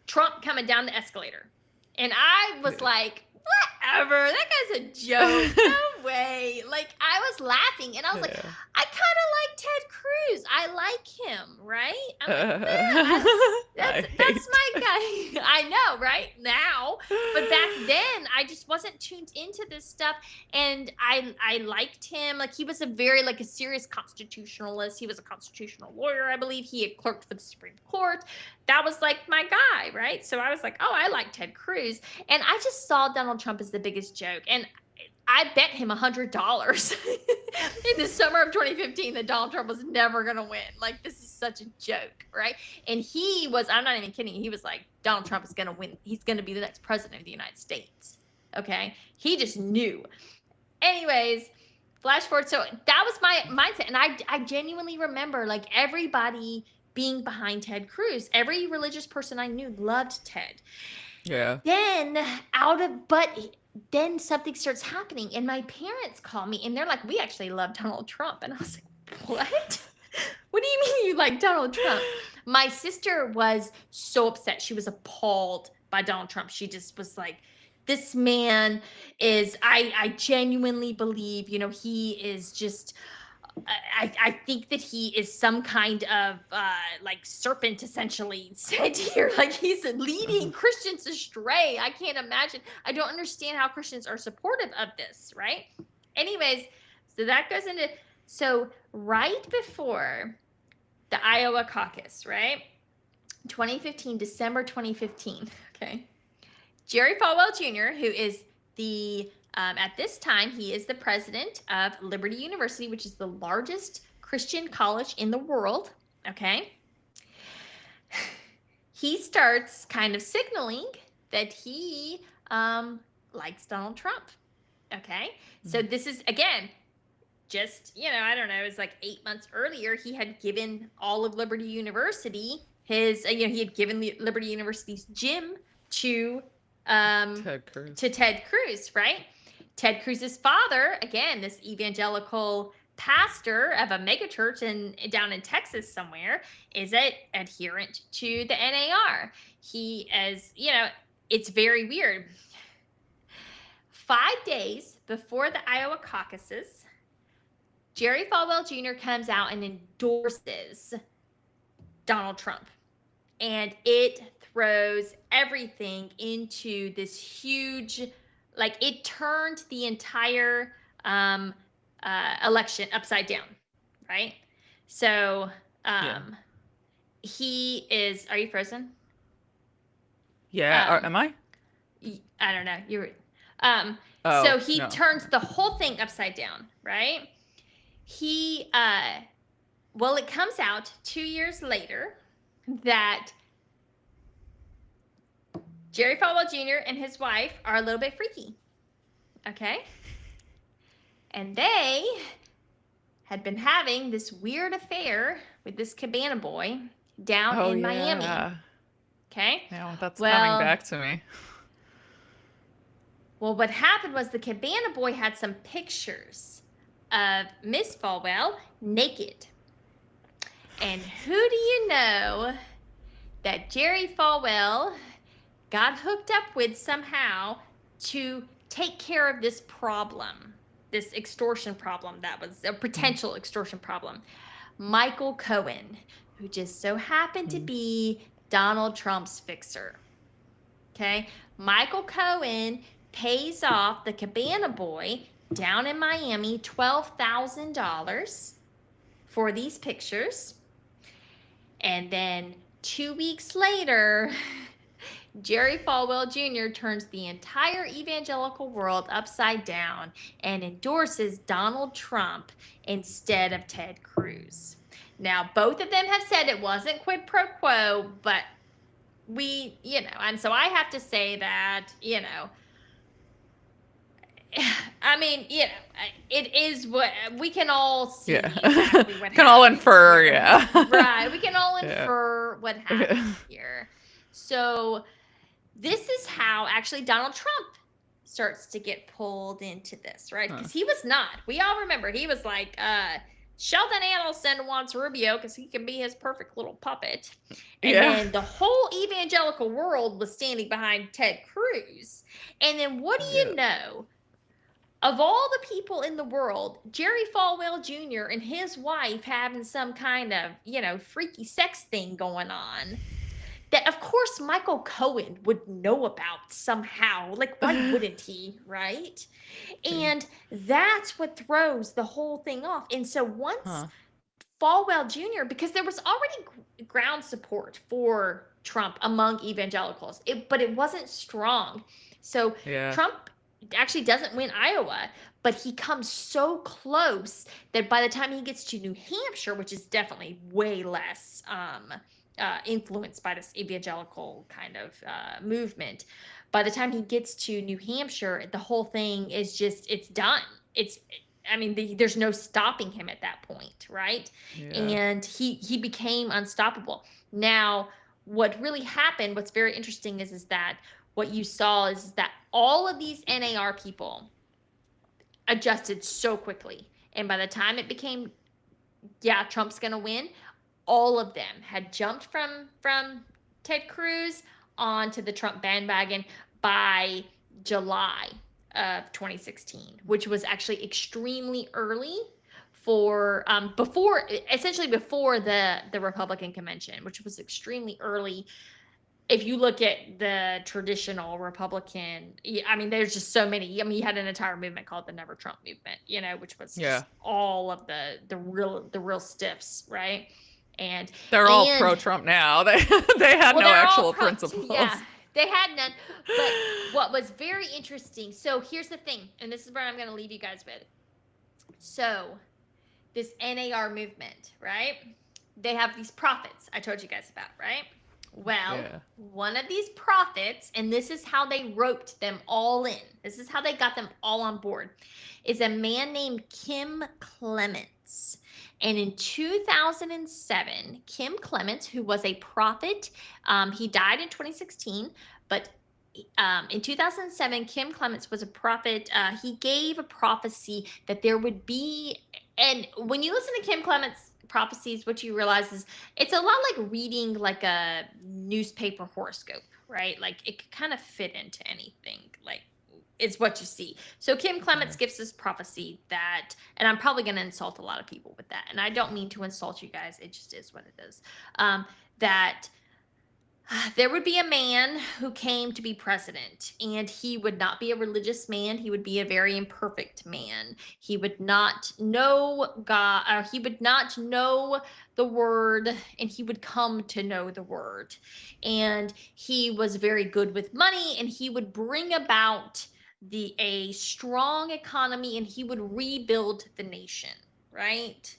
Trump coming down the escalator. And I was like, whatever, that guy's a joke. No way. I was laughing and I was like, I kind of like Ted Cruz. I like him, right? I'm like, that's my guy. I know, right? Now. But back then, I just wasn't tuned into this stuff. And I liked him. He was a serious constitutionalist. He was a constitutional lawyer, I believe. He had clerked for the Supreme Court. That was my guy, right? So I was like, oh, I like Ted Cruz. And I just saw Donald Trump as the biggest joke. And I bet him $100 in the summer of 2015 that Donald Trump was never going to win. This is such a joke, right? And he was, I'm not even kidding. He was like, Donald Trump is going to win. He's going to be the next president of the United States. Okay. He just knew. Anyways, flash forward. So that was my mindset. And I genuinely remember everybody being behind Ted Cruz. Every religious person I knew loved Ted.
Yeah.
Then something starts happening and my parents call me and they're like, we actually love Donald Trump. And I was like, what? What do you mean you like Donald Trump? My sister was so upset. She was appalled by Donald Trump. She just was like, this man is, I genuinely believe, he is just, I think that he is some kind of serpent, essentially, said here. He's leading Christians astray. I can't imagine. I don't understand how Christians are supportive of this, right? Anyways, so that goes into, so right before the Iowa caucus, right? 2015, December 2015, okay? Jerry Falwell Jr., who is at this time, he is the president of Liberty University, which is the largest Christian college in the world, okay? He starts kind of signaling that he likes Donald Trump, okay? So this is, again, just, I don't know, it was 8 months earlier, he had given all of Liberty University he had given Liberty University's gym to
Ted Cruz.
to Ted Cruz, right? Ted Cruz's father, again, this evangelical pastor of a megachurch down in Texas somewhere, is an adherent to the NAR. He, as you know, it's very weird. 5 days before the Iowa caucuses, Jerry Falwell Jr. comes out and endorses Donald Trump. And it throws everything into this huge, like, it turned the entire election upside down, right? So he is, are you frozen?
Yeah, am I?
I don't know. You were.
Oh,
so he
no.
turns the whole thing upside down, right? He, well, it comes out 2 years later that Jerry Falwell Jr. and his wife are a little bit freaky, okay? And they had been having this weird affair with this Cabana boy down in Miami. Okay?
Yeah, that's coming back to me.
Well, what happened was the Cabana boy had some pictures of Miss Falwell naked. And who do you know that Jerry Falwell got hooked up with somehow to take care of this problem, this extortion problem that was a potential extortion problem? Michael Cohen, who just so happened to be Donald Trump's fixer. Okay? Michael Cohen pays off the Cabana boy down in Miami $12,000 for these pictures. And then 2 weeks later, Jerry Falwell Jr. turns the entire evangelical world upside down and endorses Donald Trump instead of Ted Cruz. Now, both of them have said it wasn't quid pro quo, but we, and so I have to say that, I mean, it is what we can all see.
Yeah.
Exactly what
can all infer,
here.
yeah.
Right. We can all infer what happened here. So this is how actually Donald Trump starts to get pulled into this, right? Because he was not. We all remember he was like, Sheldon Adelson wants Rubio because he can be his perfect little puppet. And then the whole evangelical world was standing behind Ted Cruz. And then what do you know? Of all the people in the world, Jerry Falwell Jr. and his wife having some kind of, freaky sex thing going on, that of course Michael Cohen would know about somehow. Like, why wouldn't he, right? And that's what throws the whole thing off. And so once Falwell Jr., because there was already ground support for Trump among evangelicals, but it wasn't strong. So Trump actually doesn't win Iowa, but he comes so close that by the time he gets to New Hampshire, which is definitely way less influenced by this evangelical kind of movement, by the time he gets to New Hampshire, the whole thing is just, it's done. There's no stopping him at that point, right? And he became unstoppable. Now, what really happened, what's very interesting is that what you saw is that all of these NAR people adjusted so quickly. And by the time it became, Trump's going to win, all of them had jumped from Ted Cruz onto the Trump bandwagon by July of 2016, which was actually extremely early for before the Republican convention, which was extremely early. If you look at the traditional Republican, there's just so many. You had an entire movement called the Never Trump movement, which was just all of the real stiffs, right? And
they're all pro-Trump now. They had no actual principles.
Yeah, they had none. But what was very interesting, so here's the thing, and this is where I'm going to leave you guys with. So this NAR movement, right? They have these prophets I told you guys about, right? Well, one of these prophets, and this is how they roped them all in, this is how they got them all on board, is a man named Kim Clements. And in 2007, Kim Clements, who was a prophet, he died in 2016, but in 2007, Kim Clements was a prophet. He gave a prophecy that there would be, and when you listen to Kim Clements' prophecies, what you realize is it's a lot like reading like a newspaper horoscope, right? Like it could kind of fit into anything. Like it's what you see. So Kim Clements
Mhm.
gives this prophecy that, and I'm probably going to insult a lot of people with that, and I don't mean to insult you guys. It just is what it is. That there would be a man who came to be president, and he would not be a religious man. He would be a very imperfect man. He would not know God, or he would not know the word, and he would come to know the word. And he was very good with money, and he would bring about a strong economy, and he would rebuild the nation, right?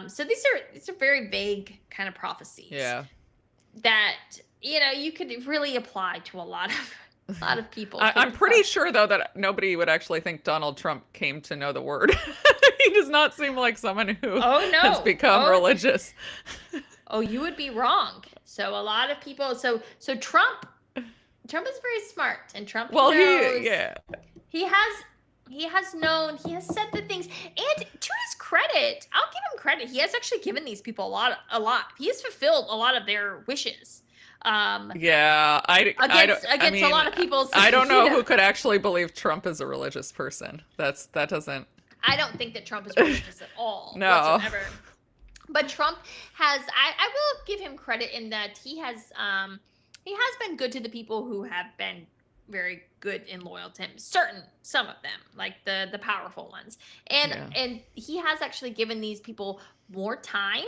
So these are very vague kind of prophecies
Yeah.
that you could really apply to a lot of people.
I'm pretty sure though that nobody would actually think Donald Trump came to know the word. He does not seem like someone who
Oh
has
no.
become religious.
Oh, you would be wrong. So a lot of people. So Trump is very smart, and Trump
Well,
knows.
yeah.
He has said the things, and to his credit, I'll give him credit. He has actually given these people a lot. He has fulfilled a lot of their wishes.
Yeah,
Against
I mean,
a lot of people's.
I don't know who could actually believe Trump is a religious person. That doesn't.
I don't think that Trump is religious at all.
No.
Whatsoever. But Trump has. I will give him credit in that he has been good to the people who have been very good and loyal to him. Some of them, like the powerful ones, and
Yeah.
and he has actually given these people more time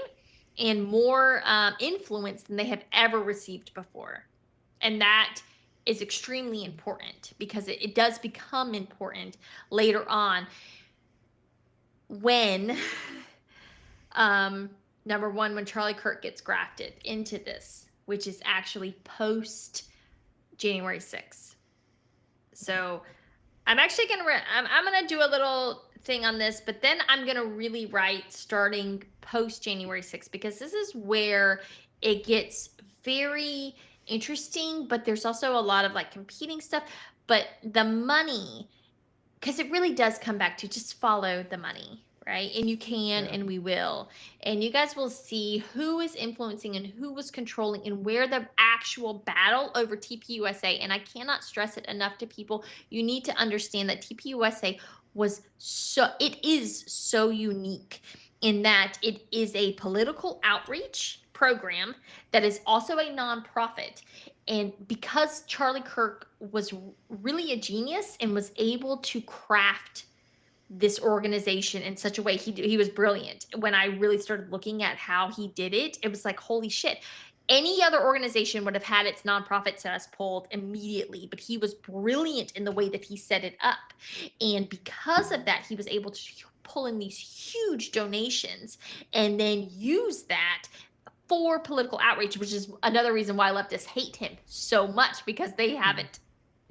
and more influence than they have ever received before, and that is extremely important because it does become important later on when number one, when Charlie Kirk gets grafted into this, which is actually post January 6th. So I'm actually I'm gonna do a little thing on this, but then I'm gonna really write starting post January 6th, because this is where it gets very interesting, but there's also a lot of like competing stuff. But the money, because it really does come back to just follow the money, right? And you can,
Yeah.
and we will. And you guys will see who is influencing and who was controlling and where the actual battle over TPUSA. And I cannot stress it enough to people. You need to understand that TPUSA it is so unique in that it is a political outreach program that is also a nonprofit. And because Charlie Kirk was really a genius and was able to craft this organization in such a way, he was brilliant. When I really started looking at how he did it, it was like, holy shit. Any other organization would have had its nonprofit status pulled immediately, but he was brilliant in the way that he set it up. And because of that, he was able to pull in these huge donations and then use that for political outreach, which is another reason why leftists hate him so much, because they haven't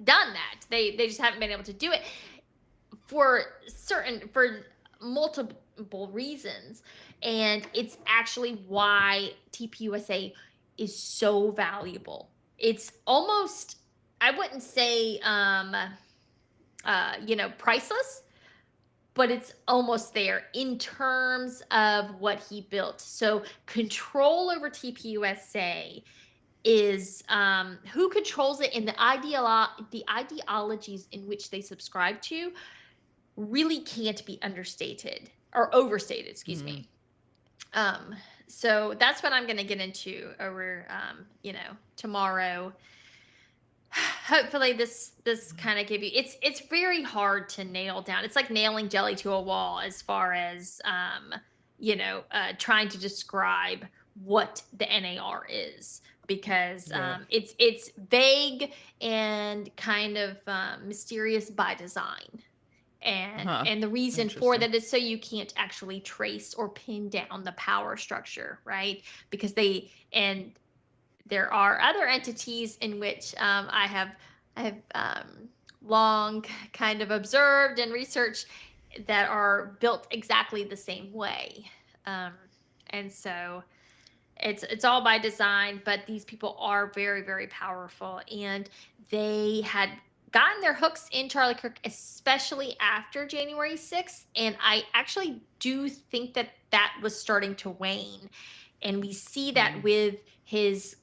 done that. They just haven't been able to do it for multiple reasons. And it's actually why TPUSA is so valuable. It's almost, I wouldn't say priceless, but it's almost there in terms of what he built. So control over TPUSA is who controls it, and the ideologies in which they subscribe to really can't be understated or overstated, excuse me. So that's what I'm going to get into over tomorrow. Hopefully this kind of give you, it's very hard to nail down. It's like nailing jelly to a wall as far as trying to describe what the NAR is, because it's vague and kind of mysterious by design. And the reason for that is so you can't actually trace or pin down the power structure, right? Because there are other entities in which I have long kind of observed and researched that are built exactly the same way. And so It's all by design, but these people are very, very powerful, and they had gotten their hooks in Charlie Kirk, especially after January 6th. And I actually do think that that was starting to wane. And we see that with his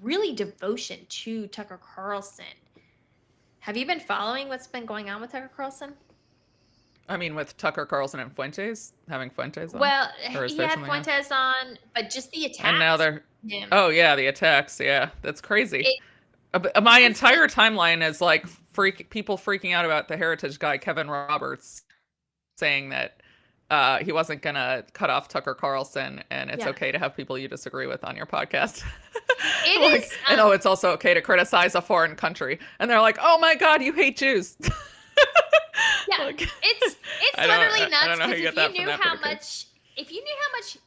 really devotion to Tucker Carlson. Have you been following what's been going on with Tucker Carlson?
I mean, with Tucker Carlson and Fuentes, having Fuentes on?
Well,
Or is
he
there
had
something else?
Fuentes on, but just the
And now
attacks
they're,
on him.
oh yeah, the attacks. Yeah, that's crazy.
It,
My
it's like,
entire timeline is like people freaking out about the heritage guy, Kevin Roberts, saying that he wasn't gonna cut off Tucker Carlson, and it's
yeah,
okay to have people you disagree with on your podcast.
it
Like,
is.
and oh, it's also okay to criticize a foreign country. And they're like, oh my God, you hate Jews.
Yeah,
Like,
it's
I don't,
literally
I
nuts
don't know how
because
you get that from that, but okay.
if you knew how much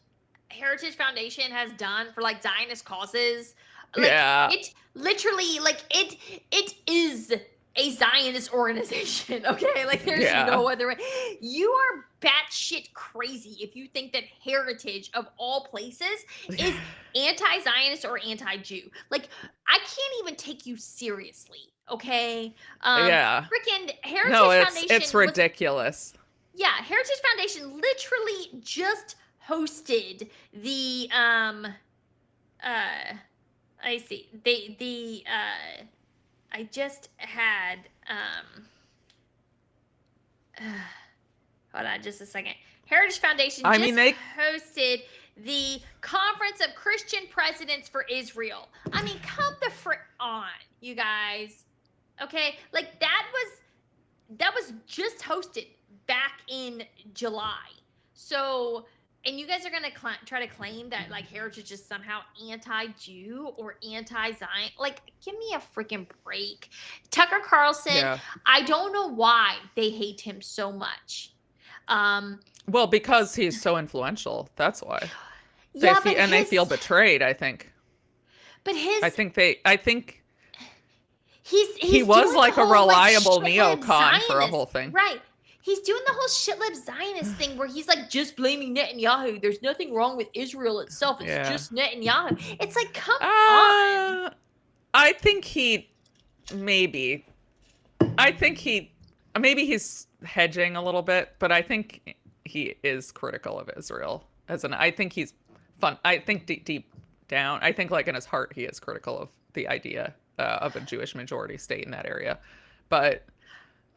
Heritage Foundation has done for like Zionist causes, like
Yeah,
it literally like it is a Zionist organization. Okay, like there's
yeah,
no other way. You are batshit crazy if you think that Heritage of all places is anti-Zionist or anti-Jew. Like I can't even take you seriously. Okay,
yeah.
freaking
No,
Heritage
it's
Foundation was,
ridiculous.
yeah, Heritage Foundation literally just hosted the uh I see. I just had hold on just a second. Heritage Foundation
I
just
mean, they,
hosted the Conference of Christian Presidents for Israel. I mean, come the frick on, you guys. Okay? Like that was just hosted back in July. So, and you guys are going to try to claim that like Heritage is somehow anti-Jew or anti-Zion. Like, give me a freaking break. Tucker Carlson,
yeah.
I don't know why they hate him so much.
Well, because he's so influential. That's why.
Yeah, but
They feel betrayed, I think.
but
I think
he's
he was
doing
like
the
a
whole,
reliable
like, shitlib
neocon for a
Zionist,
whole thing.
right? He's doing the whole shitlib Zionist thing where he's like just blaming Netanyahu. There's nothing wrong with Israel itself. It's
Yeah.
just Netanyahu. It's like, come on.
I think he maybe. I think maybe he's hedging a little bit, but I think he is critical of Israel I think he's fun. I think deep down, I think like in his heart, he is critical of the idea of a Jewish majority state in that area. But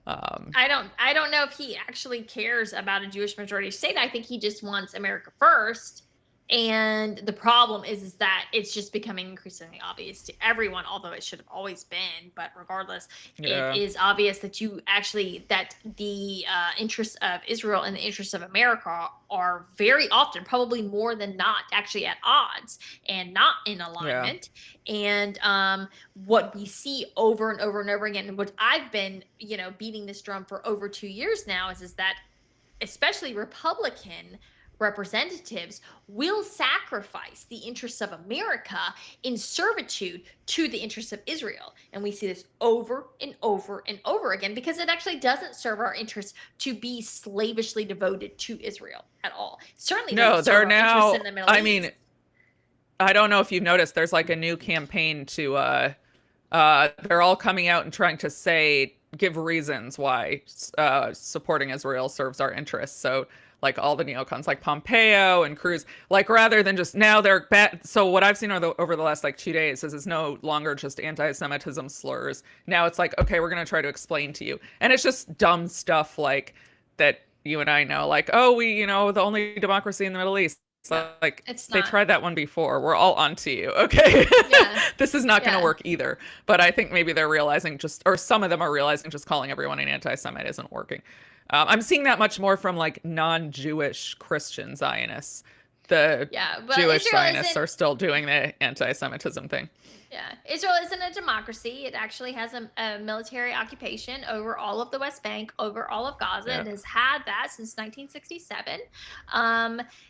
I don't know if he actually cares about a Jewish majority state. I think he just wants America first. And the problem is that it's just becoming increasingly obvious to everyone, although it should have always been. But regardless,
yeah,
it is obvious that that the interests of Israel and the interests of America are very often, probably more than not, actually at odds and not in alignment. Yeah. And what we see over and over and over again, and what I've been, beating this drum for over 2 years now, is that especially Republican representatives will sacrifice the interests of America in servitude to the interests of Israel. And we see this over and over and over again because it actually doesn't serve our interests to be slavishly devoted to Israel at all. Certainly
no, they're now,
in the Middle
I
East.
mean, I don't know if you've noticed, there's like a new campaign to, they're all coming out and trying to give reasons why supporting Israel serves our interests. So like all the neocons like Pompeo and Cruz, like rather than just now they're bad. So what I've seen over the last like 2 days is it's no longer just anti-Semitism slurs. Now it's like, okay, we're going to try to explain to you. And it's just dumb stuff like that you and I know, like, oh, the only democracy in the Middle East. Like they tried that one before. We're all onto you. Okay. Yeah. This is not going to work either. But I think maybe they're realizing or some of them are realizing just calling everyone an anti-Semite isn't working. I'm seeing that much more from like non-Jewish Christian Zionists. The Jewish Zionists are still doing the anti-Semitism thing.
Yeah, Israel isn't a democracy. It actually has a military occupation over all of the West Bank, over all of Gaza. Yeah. It has had that since 1967.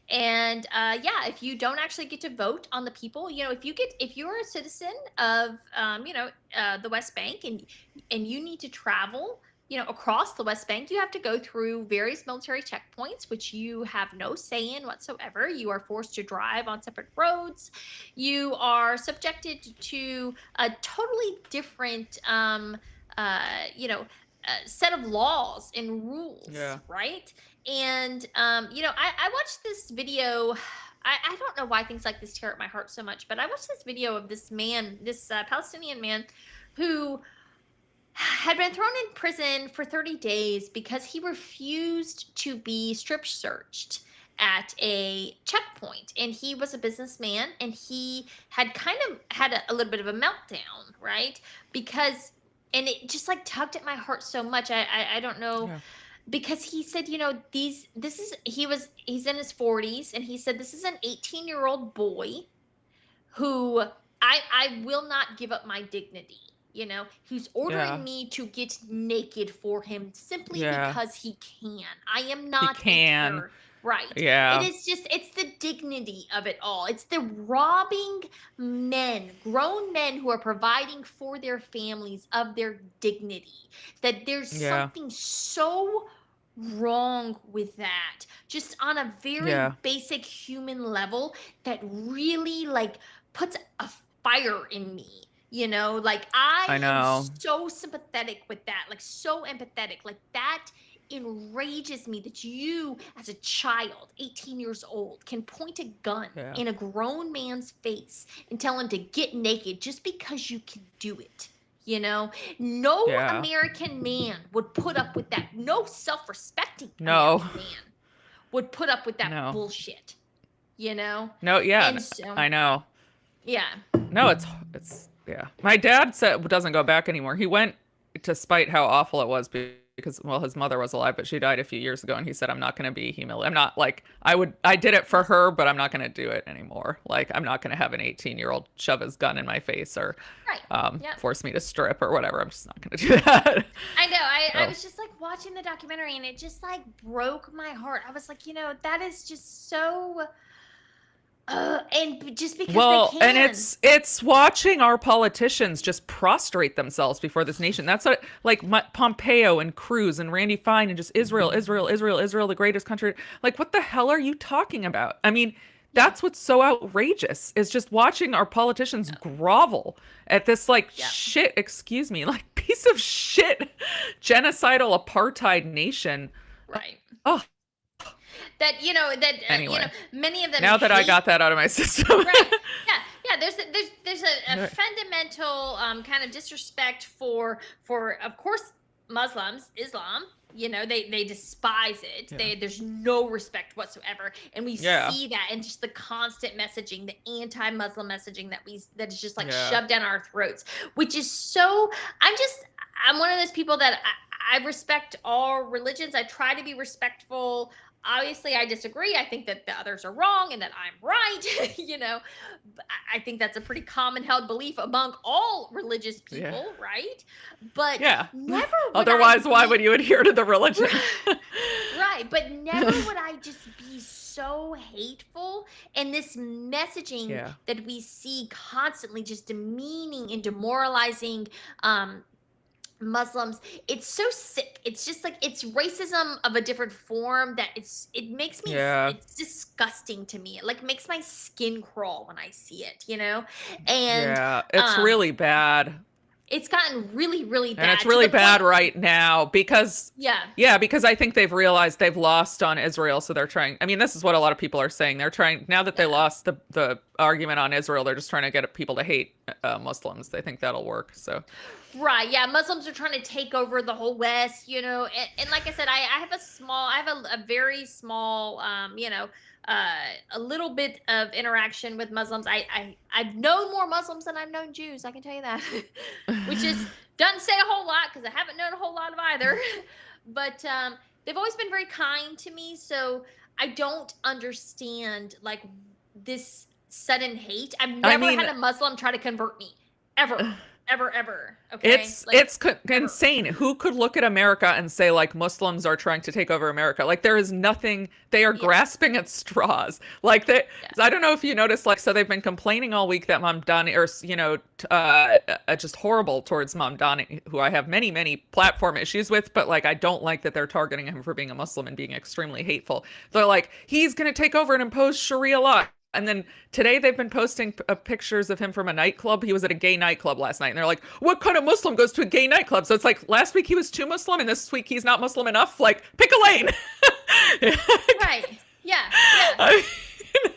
If you don't actually get to vote on the people, if you're a citizen of, the West Bank and you need to travel across the West Bank, you have to go through various military checkpoints, which you have no say in whatsoever. You are forced to drive on separate roads. You are subjected to a totally different, set of laws and rules,
Yeah.
right? And I watched this video. I don't know why things like this tear at my heart so much, but I watched this video of this man, this Palestinian man, who had been thrown in prison for 30 days because he refused to be strip searched at a checkpoint. And he was a businessman, and he had kind of had a little bit of a meltdown, right? Because and it just like tugged at my heart so much. I don't know,
Yeah.
because he said, he's in his 40s, and he said this is an 18-year-old boy who I will not give up my dignity. He's
Yeah.
ordering me to get naked for him simply
Yeah.
because he can. I am
He
not a
can.
terror. Right.
Yeah.
It's the dignity of it all. It's the robbing men, grown men who are providing for their families of their dignity. That there's
Yeah.
something so wrong with that, just on a very
Yeah.
basic human level, that really like puts a fire in me. Like I
I
am
know.
so sympathetic with that, like so empathetic. Like that enrages me, that you, as a child, 18 years old, can point a gun
Yeah.
in a grown man's face and tell him to get naked just because you can do it. No
Yeah.
American man would put up with that. No self-respecting
No.
American man would put up with that
No.
bullshit. You know?
No, yeah.
And so,
I know.
yeah.
No, it's yeah. My dad said doesn't go back anymore. He went despite how awful it was because well, his mother was alive, but she died a few years ago, and he said, I'm not going to be humiliated. I'm not like I did it for her, but I'm not going to do it anymore. Like I'm not going to have an 18-year-old shove his gun in my face or
Right. Yep.
force me to strip or whatever. I'm just not going to do that.
I know. I
So,
was just like watching the documentary, and it just like broke my heart. I was like, that is just so and just because
well,
they
and
can.
it's watching our politicians just prostrate themselves before this nation. That's what like Pompeo and Cruz and Randy Fine and just Israel, Israel, Israel, Israel, the greatest country. Like, what the hell are you talking about? I mean,
Yeah.
that's what's so outrageous is just watching our politicians grovel at this like
Yeah.
shit, excuse me, like piece of shit genocidal apartheid nation.
Right.
Oh,
That
anyway.
many of them
Now that I
hate.
got that out of my system.
Right. Yeah. There's a
Right.
fundamental kind of disrespect for of course Muslims, Islam. They despise it.
Yeah.
There's no respect whatsoever, and we
Yeah.
see that in just the constant messaging, the anti-Muslim messaging that is just like
Yeah.
shoved down our throats, which is so. I'm one of those people that I respect all religions. I try to be respectful. Obviously, I disagree. I think that the others are wrong and that I'm right. But I think that's a pretty common held belief among all religious
Yeah.
people, right? But
Yeah.
never would
Otherwise,
I
why
be-
would you adhere to the religion?
Right, but never would I just be so hateful. And this messaging
Yeah.
that we see constantly, just demeaning and demoralizing Muslims, it's so sick. It's just like it's racism of a different form that it makes me
Yeah.
it's disgusting to me. It like makes my skin crawl when I see it. And
Yeah. It's
um
really bad.
it's gotten really, really bad.
And it's
to
really
the
bad
point.
right now because
Yeah.
because I think they've realized they've lost on Israel, so they're trying. I mean, this is what a lot of people are saying. They're trying now that they
Yeah.
lost the argument on Israel. They're just trying to get people to hate Muslims. They think that'll work. So
Right. Yeah. Muslims are trying to take over the whole West, and like I said, I have a very small, a little bit of interaction with Muslims. I've known more Muslims than I've known Jews. I can tell you that, which doesn't say a whole lot because I haven't known a whole lot of either. But they've always been very kind to me, so I don't understand like this sudden hate. I've
I
never
mean,
had a Muslim try to convert me ever. ever, ever. Okay, like
It's
ever.
insane. Who could look at America and say like Muslims are trying to take over America? Like there is nothing. They are
Yeah,
grasping at straws. Like that.
yeah.
I don't know if you noticed. Like so, they've been complaining all week that Mamdani, or just horrible towards Mamdani, who I have many platform issues with. But like I don't like that they're targeting him for being a Muslim and being extremely hateful. They're like he's gonna take over and impose Sharia law. And then today they've been posting pictures of him from a nightclub. He was at a gay nightclub last night. And they're like, what kind of Muslim goes to a gay nightclub? So it's like last week he was too Muslim and this week he's not Muslim enough. Like, pick a lane.
Right. Yeah. Yeah.
I mean,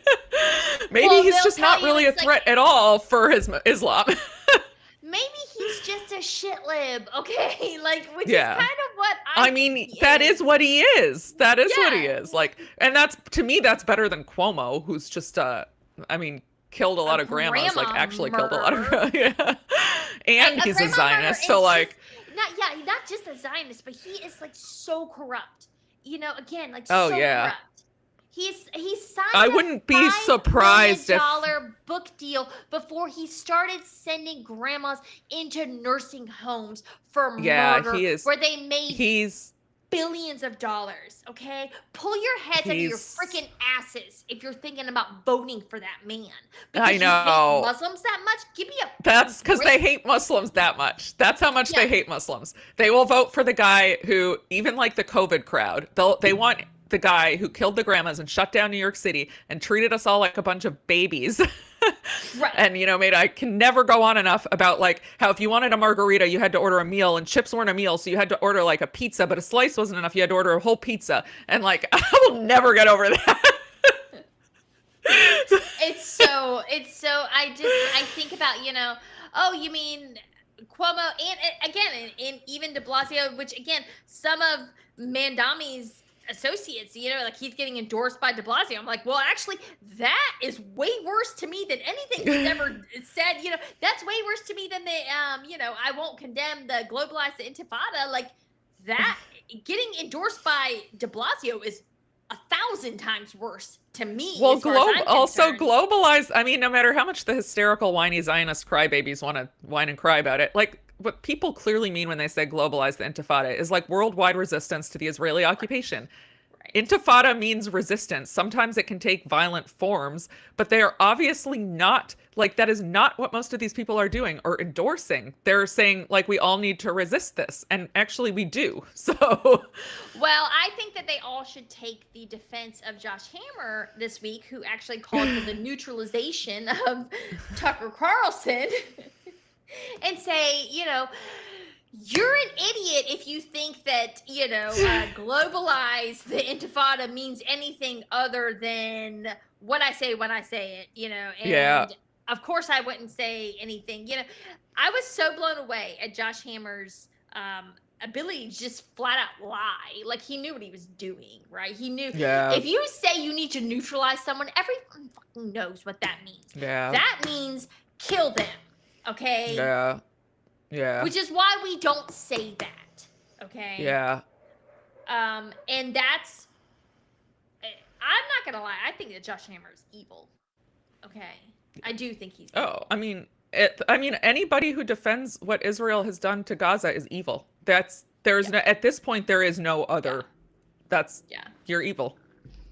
maybe
Well,
he's
they'll
just
tell
not
you
really a
it's
threat
like
at all for his Islam.
maybe he's just a shit lib, okay? Like, which is
Yeah.
kind of what I
I
think
mean,
he
that
is.
is what he is. That is what he
Yeah,
is. Like, and that's to me, that's better than Cuomo, who's just I mean, killed a
a
lot of grandmas, like
grandma
actually killed a lot
murderer.
of yeah. And
A
he's a
grandma murderer,
Zionist,
and
so
he's
like,
not just a Zionist, but he is like so corrupt. You know, again, like
oh
so
yeah.
corrupt. He signed
I
a
wouldn't be
$5
surprised if
million book deal before he started sending grandmas into nursing homes for
yeah,
murder,
he is
where they made
he's
billions of dollars. Okay, pull your heads out of your
he's
freaking asses if you're thinking about voting for that man
I
because you hate
know.
Muslims that much. Give me a
That's
fucking
because they
break.
hate Muslims that much. That's how much
Yeah,
they hate Muslims. They will vote for the guy who, even like the COVID crowd, they want the guy who killed the grandmas and shut down New York City and treated us all like a bunch of babies.
right.
And mate, I can never go on enough about like how if you wanted a margarita, you had to order a meal, and chips weren't a meal, so you had to order like a pizza, but a slice wasn't enough. You had to order a whole pizza, and like I will never get over that.
I think about, oh, you mean Cuomo and again and even De Blasio, which again, some of Mandami's associates, like he's getting endorsed by De Blasio. I'm like, well, actually, that is way worse to me than anything he's ever said. That's way worse to me than I won't condemn the globalized intifada. Like that, getting endorsed by De Blasio is 1,000 times worse to me
Well,
as far as I'm
also
concerned.
globalized. I mean, no matter how much the hysterical, whiny Zionist crybabies want to whine and cry about it, like what people clearly mean when they say globalize the Intifada is like worldwide resistance to the Israeli occupation.
Right.
Intifada means resistance. Sometimes it can take violent forms, but they are obviously not like that is not what most of these people are doing or endorsing. They're saying like we all need to resist this, and actually we do. So,
Well, I think that they all should take the defense of Josh Hammer this week, who actually called for the neutralization of Tucker Carlson, and say, you're an idiot if you think that, globalize the Intifada means anything other than what I say when I say it,
yeah.
and of course I wouldn't say anything, I was so blown away at Josh Hammer's ability to just flat out lie. Like he knew what he was doing, right? He knew
Yeah.
if you say you need to neutralize someone, everyone fucking knows what that means.
Yeah.
That means kill them, okay?
Yeah. Yeah.
Which is why we don't say that, okay?
Yeah.
And that's, I'm not gonna lie, I think that Josh Hammer is evil, okay? I do think he's evil.
Oh, I mean, anybody who defends what Israel has done to Gaza is evil. There's no, at this point there is no other. That's you're evil.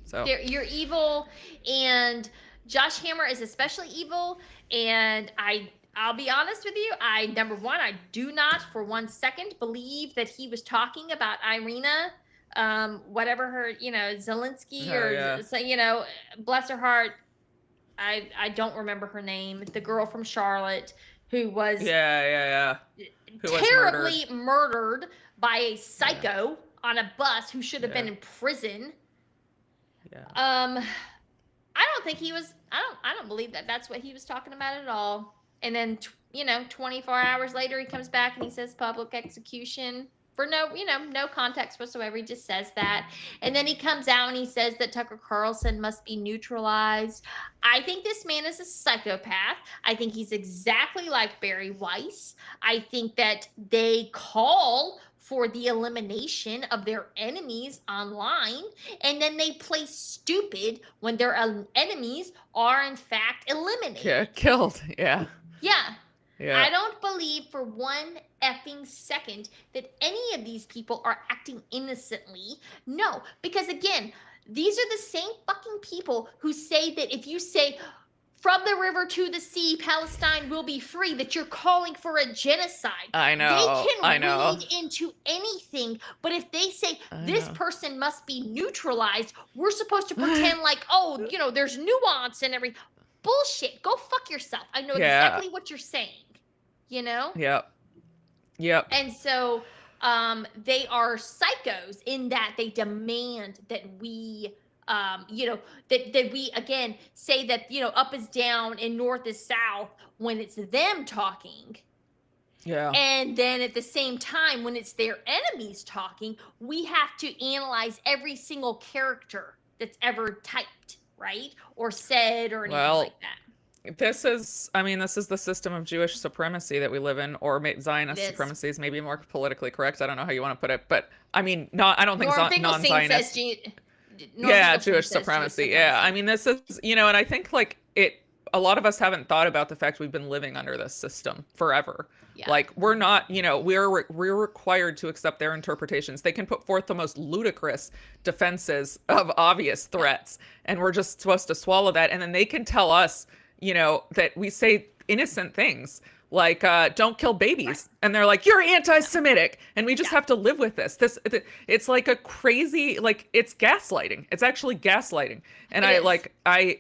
So
You're evil, and Josh Hammer is especially evil. And I'll be honest with you. Number one, I do not for 1 second believe that he was talking about Irina, whatever her, Zelensky bless her heart. I don't remember her name. The girl from Charlotte who was terribly murdered by a psycho on a bus who should have been in prison.
Yeah.
I don't think he was. I don't believe that that's what he was talking about at all. And then 24 hours later, he comes back and he says public execution for no context whatsoever. He just says that. And then he comes out and he says that Tucker Carlson must be neutralized. I think this man is a psychopath. I think he's exactly like Barry Weiss. I think that they call for the elimination of their enemies online, and then they play stupid when their enemies are in fact eliminated.
Yeah, killed. Yeah.
Yeah.
Yeah.
I don't believe for one effing second that any of these people are acting innocently. No, because again, these are the same fucking people who say that if you say from the river to the sea, Palestine will be free, that you're calling for a genocide.
I
They
know. I
can
know.
read into anything, but if they say
I
this
know.
person must be neutralized, we're supposed to pretend like, oh, there's nuance and everything. Bullshit. Go fuck yourself. I know
Yeah.
exactly what you're saying, you know?
Yep. Yep.
And so they are psychos in that they demand that we that we again say that up is down and north is south when it's them talking,
Yeah.
and then at the same time when it's their enemies talking, we have to analyze every single character that's ever typed, right, or said or anything like
Well,
that.
this is the system of Jewish supremacy that we live in, or
It
Zionist
is.
supremacy is maybe more politically correct. I don't know how you want to put it, but I mean, not. I don't think
Norm Finkelstein says
non-Zionist.
Norm
Yeah,
Finkelstein
Jewish
says Jewish
supremacy. Yeah, I
supremacy.
mean, this is, and I think like it. A lot of us haven't thought about the fact we've been living under this system forever.
Yeah.
Like we're not, we're required to accept their interpretations. They can put forth the most ludicrous defenses of obvious threats, and we're just supposed to swallow that. And then they can tell us, that we say innocent things like don't kill
Right.
babies, and they're like, you're anti-Semitic, and we just
Yeah.
have to live with this. It's like a crazy, like, it's gaslighting. It's actually gaslighting. And
It
I
is.
like I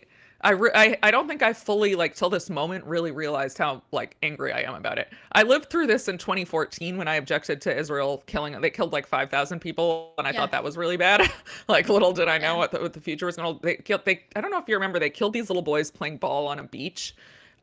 don't think I fully, like, till this moment really realized how, like, angry I am about it. I lived through this in 2014 when I objected to Israel killing. They killed like 5,000 people, and I
Yeah.
thought that was really bad. Like, little did I know
Yeah.
what the future was going to. They I don't know if you remember, they killed these little boys playing ball on a beach.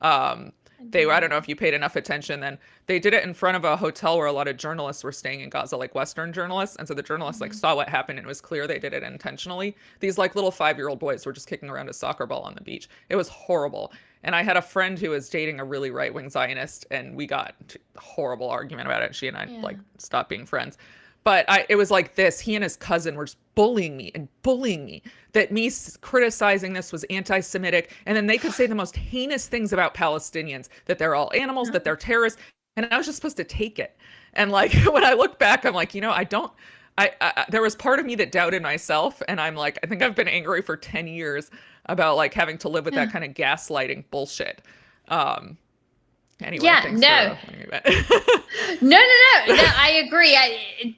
I
They,
do
I don't know
remember.
if you paid enough attention then. They did it in front of a hotel where a lot of journalists were staying in Gaza, like Western journalists, and so the journalists like
Mhm.
saw what happened, and it was clear they did it intentionally. These like little 5-year-old boys were just kicking around a soccer ball on the beach. It was horrible. And I had a friend who was dating a really right-wing Zionist, and we got a horrible argument about it. She and I
Yeah.
like stopped being friends. But it was like this. He and his cousin were just bullying me and bullying me, that me criticizing this was anti-Semitic. And then they could say the most heinous things about Palestinians, that they're all animals, that they're terrorists. And I was just supposed to take it. And like, when I look back, I'm like, I don't, there was part of me that doubted myself. And I'm like, I think I've been angry for 10 years about like having to live with that
Yeah.
kind of gaslighting bullshit. Um, anyway,
Yeah.
thanks
No.
for letting me vent.
No. No. No. No. I agree.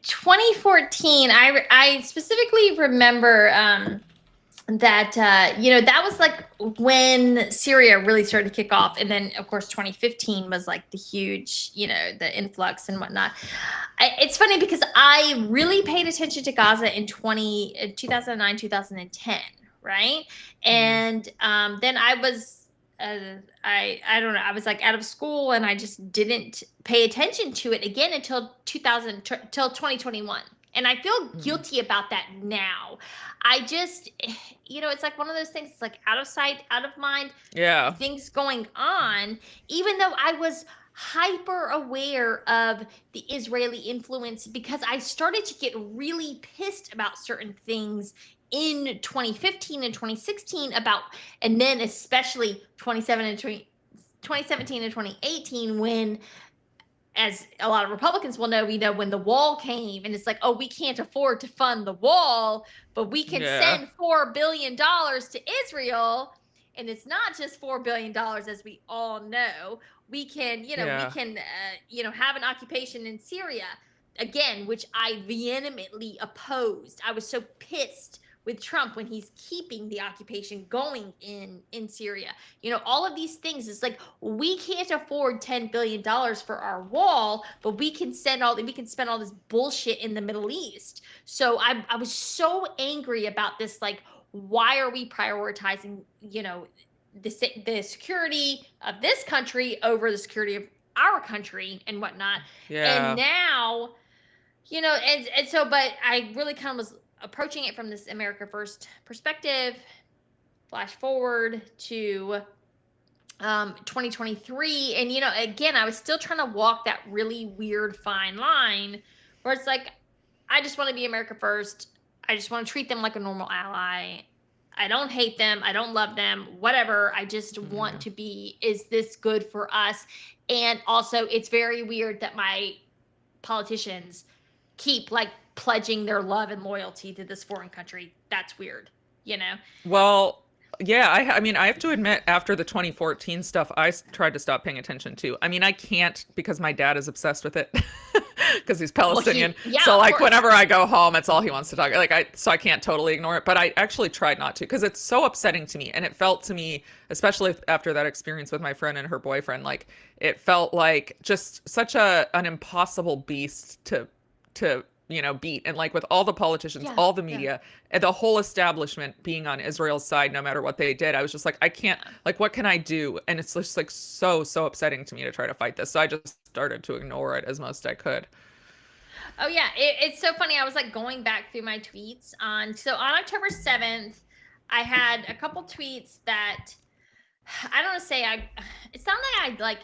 2014. I specifically remember that that was like when Syria really started to kick off, and then of course 2015 was like the huge, the influx and whatnot. It's funny because I really paid attention to Gaza in 2009 2010, right?
Mm,
And then I was I don't know, I was like out of school, and I just didn't pay attention to it again until 2021, and I feel
mm.
guilty about that now. I just, it's like one of those things. It's like out of sight, out of mind.
Yeah.
Things going on, even though I was hyper aware of the Israeli influence, because I started to get really pissed about certain things in 2015 and 2016 about, and then especially 2017 and 2018, when, as a lot of Republicans will know, when the wall came, and it's like, oh, we can't afford to fund the wall, but we can
Yeah.
send $4 billion to Israel. And it's not just $4 billion, as we all know. We can,
Yeah.
have an occupation in Syria again, which I vehemently opposed. I was so pissed with Trump when he's keeping the occupation going in Syria. All of these things. It's like, we can't afford $10 billion for our wall, but we can spend all this bullshit in the Middle East. So I was so angry about this. Like, why are we prioritizing, the security of this country over the security of our country and whatnot? And
Yeah.
now, and so, but I really kind of was approaching it from this America First perspective. Flash forward to 2023, and again, I was still trying to walk that really weird fine line where it's like, I just want to be America First. I just want to treat them like a normal ally. I don't hate them. I don't love them. Whatever. I just want
Yeah.
to be, is this good for us? And also, it's very weird that my politicians keep like pledging their love and loyalty to this foreign country. That's weird, you know?
Well, yeah, I mean, I have to admit, after the 2014 stuff, tried to stop paying attention to. I mean, I can't because my dad is obsessed with it because he's
Well,
Palestinian.
yeah,
So
of
like
course.
whenever I go home, it's all he wants to talk. So I can't totally ignore it, but I actually tried not to because it's so upsetting to me. And it felt to me, especially after that experience with my friend and her boyfriend, like it felt like just such an impossible beast to beat. And like with all the politicians,
Yeah,
all the
yeah.
media, and the whole establishment being on Israel's side no matter what they did, I was just like, I can't, like, what can I do? And it's just like so upsetting to me to try to fight this. So I just started to ignore it as most I could.
Oh yeah, it's so funny. I was like going back through my tweets on October 7th, I had a couple tweets that I don't want to say it's not that I like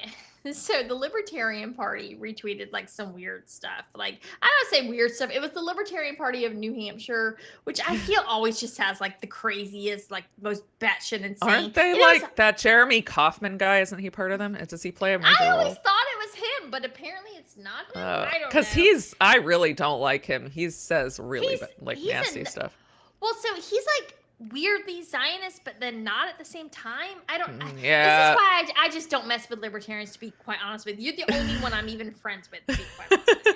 so the Libertarian Party retweeted like some weird stuff. Like I don't say weird stuff. It was the Libertarian Party of New Hampshire, which I feel always just has like the craziest, like most batshit insane.
Aren't they
And it was
like that Jeremy Kaufman guy? Isn't he part of them? Does he play a
I
major
always
role?
thought it was him, but apparently it's not him. I don't
Because
know.
I really don't like him. He says really
He's
like
he's
nasty
a
stuff.
Well, so he's like weirdly Zionist, but then not at the same time. This is
Yeah.
why I just don't mess with libertarians, to be quite honest with you. You're the only one I'm even friends with, to be quite honest with you.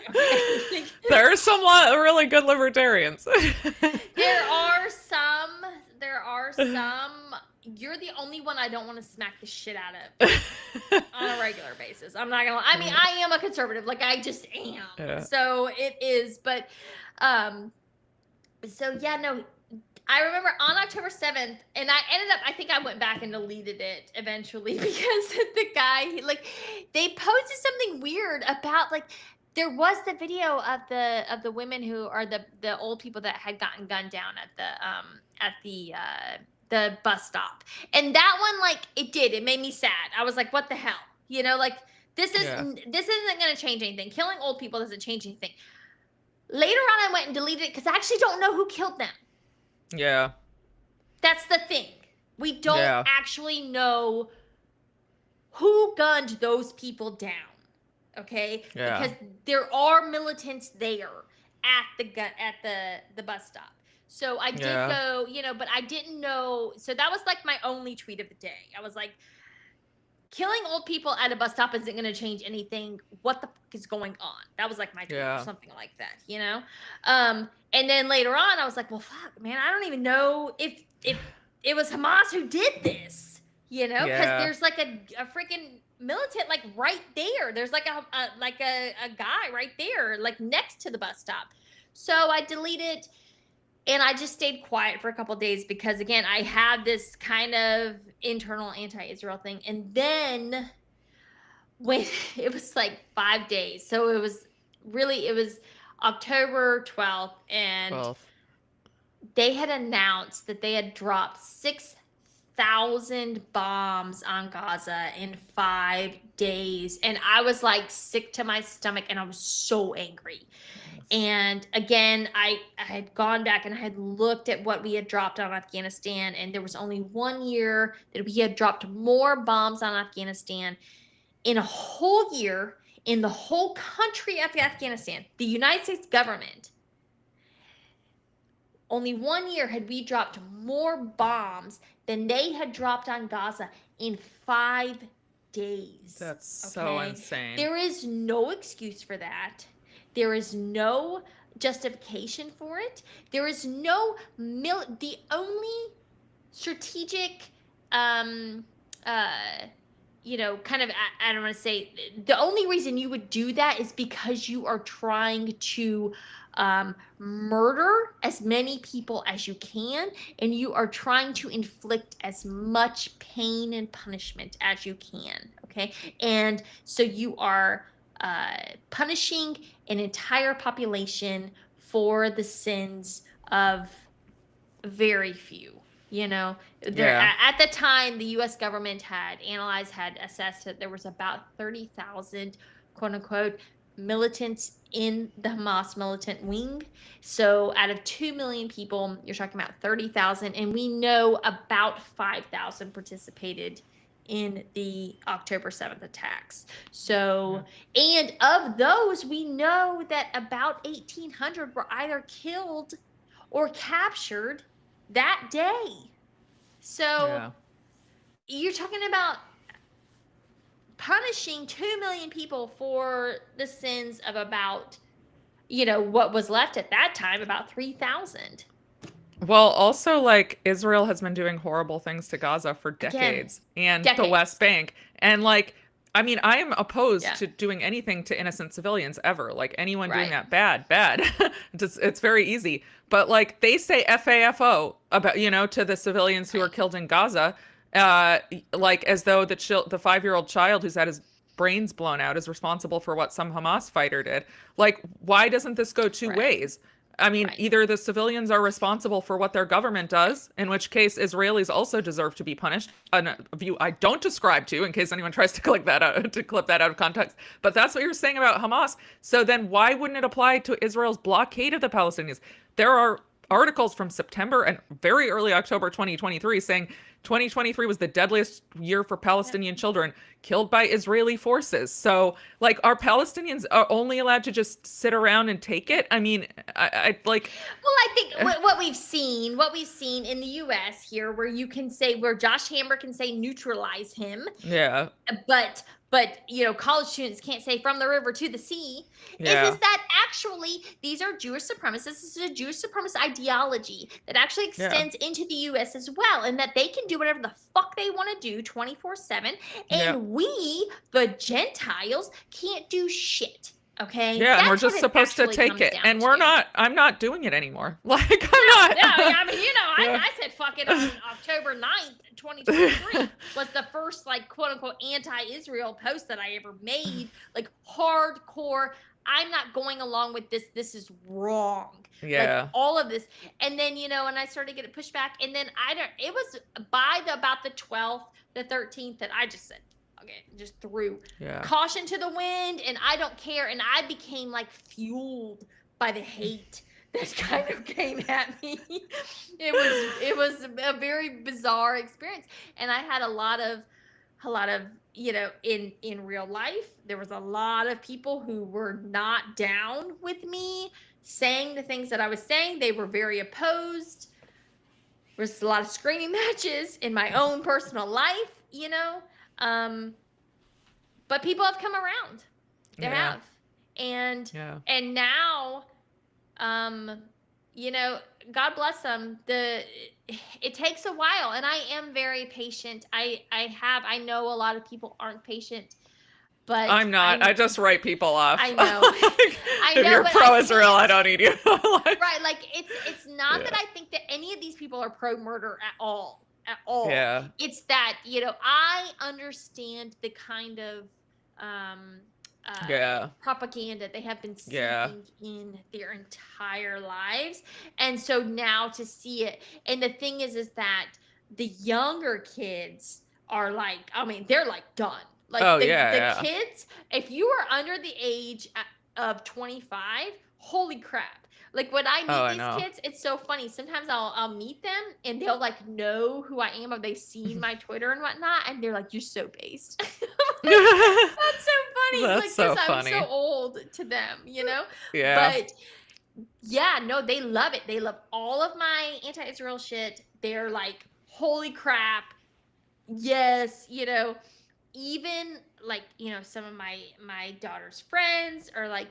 Okay?
There are some really good libertarians.
There are some. There are some. You're the only one I don't want to smack the shit out of on a regular basis. I'm not gonna. I mean, I am a conservative. Like I just am.
Yeah.
So it is, but so yeah, no. I remember on October 7th, and I think I went back and deleted it eventually because the guy, like, they posted something weird about, like, there was the video of the women who are the old people that had gotten gunned down at the bus stop. And that one, like, it made me sad. I was like, what the hell? You know, like, this isn't going to change anything. Killing old people doesn't change anything. Later on, I went and deleted it because I actually don't know who killed them.
Yeah.
That's the thing. We don't actually know who gunned those people down. Okay?
Yeah.
Because there are militants there at the bus stop. So I did go, but I didn't know. So that was like my only tweet of the day. I was like, killing old people at a bus stop isn't going to change anything. What the fuck is going on? That was like my tweet or something like that, And then later on, I was like, well, fuck, man, I don't even know if it was Hamas who did this, because there's like a freaking militant like right there. There's like a guy right there, like next to the bus stop. So I deleted. And I just stayed quiet for a couple of days because, again, I had this kind of internal anti-Israel thing. And then when it was like 5 days, so it was October 12th, and they had announced that they had dropped 6,000 bombs on Gaza in 5 days. And I was like sick to my stomach, and I was so angry. And again, I had gone back and I had looked at what we had dropped on Afghanistan, and there was only 1 year that we had dropped more bombs on Afghanistan in a whole year in the whole country of Afghanistan. The United States government, only 1 year had we dropped more bombs than they had dropped on Gaza in 5 days.
That's so insane.
There is no excuse for that. There is no justification for it. There is no the only strategic, kind of, I don't want to say, the only reason you would do that is because you are trying to murder as many people as you can, and you are trying to inflict as much pain and punishment as you can, okay? And so you are punishing an entire population for the sins of very few. At the time, the U.S. government had assessed that there was about 30,000, quote unquote, militants in the Hamas militant wing. So out of 2 million people, you're talking about 30,000. And we know about 5,000 participated in the October 7th attacks. So, and of those, we know that about 1,800 were either killed or captured that day. So
Yeah.
you're talking about punishing 2 million people for the sins of about, what was left at that time, about 3,000.
Well, also, like, Israel has been doing horrible things to Gaza for
Again,
decades and the West
decades.
Bank. And, like, I mean, I am opposed
Yeah,
to doing anything to innocent civilians ever. Like, anyone doing
right.
that, bad, bad. It's very easy. But, like, they say FAFO about, to the civilians who are
Right.
killed in Gaza, uh, like, as though the 5-year-old child who's had his brains blown out is responsible for what some Hamas fighter did. Like, why doesn't this go two
Right.
ways? I mean,
Right.
either the civilians are responsible for what their government does, in which case Israelis also deserve to be punished. A view I don't describe to, in case anyone tries to click that out, to clip that out of context. But that's what you're saying about Hamas. So then why wouldn't it apply to Israel's blockade of the Palestinians? There are articles from September and very early October 2023 saying 2023 was the deadliest year for Palestinian children killed by Israeli forces. So, like, are Palestinians are only allowed to just sit around and take it? I mean, I like.
Well, I think what we've seen in the U.S. here, where you can say, where Josh Hammer can say neutralize him,
Yeah,
but college students can't say from the river to the sea, is
yeah,
that actually these are Jewish supremacists. This is a Jewish supremacist ideology that actually
yeah,
extends into the US as well, and that they can do whatever the fuck they want to do 24/7,
yeah.
and we, the Gentiles, can't do shit. Okay,
Yeah, and we're
that's what
just
it
supposed to
actually
take
comes
it.
down
And
to.
I'm not doing it anymore. Like,
No,
I'm
no,
not.
I mean,
Yeah.
I said fuck it on October 9th, 2023 was the first, like, quote unquote anti-Israel post that I ever made. Like, hardcore, I'm not going along with this. This is wrong. Like,
Yeah,
all of this. And then, and I started getting pushback. And then it was by about the 12th, the 13th that I just said, okay, just threw
yeah.
caution to the wind, and I don't care. And I became like fueled by the hate that kind of came at me. It was a very bizarre experience, and I had a lot of in real life, there was a lot of people who were not down with me saying the things that I was saying. They were very opposed. There was a lot of screaming matches in my own personal life. um but people have come around. They
Yeah,
have. And
yeah.
now, um you know God bless them. It takes a while, and I am very patient. I know a lot of people aren't patient, but
I'm not. I just write people off.
I know.
Like,
I
if
know,
you're
but
pro
I
Israel, I
can't.
don't need you. Like,
Right, like, it's not that
yeah,
I think that any of these people are pro murder at all. At all.
yeah,
It's that, I understand the kind of um
yeah,
propaganda they have been
yeah,
seeking in their entire lives. And so now to see it, and the thing is that the younger kids are like, I mean, they're like done. Like,
oh
the
yeah,
kids, if you are under the age of 25, holy crap. Like, when I
oh
meet
I
these
know.
kids, it's so funny. Sometimes I'll meet them and they'll like know who I am, or they've seen my Twitter and whatnot, and they're like, "You're so based." That's so funny,
That's
like, because
so
I'm so
funny.
old to them.
Yeah,
But yeah, no, they love it. They love all of my anti-Israel shit. They're like, holy crap, yes. Even like, some of my daughter's friends are like,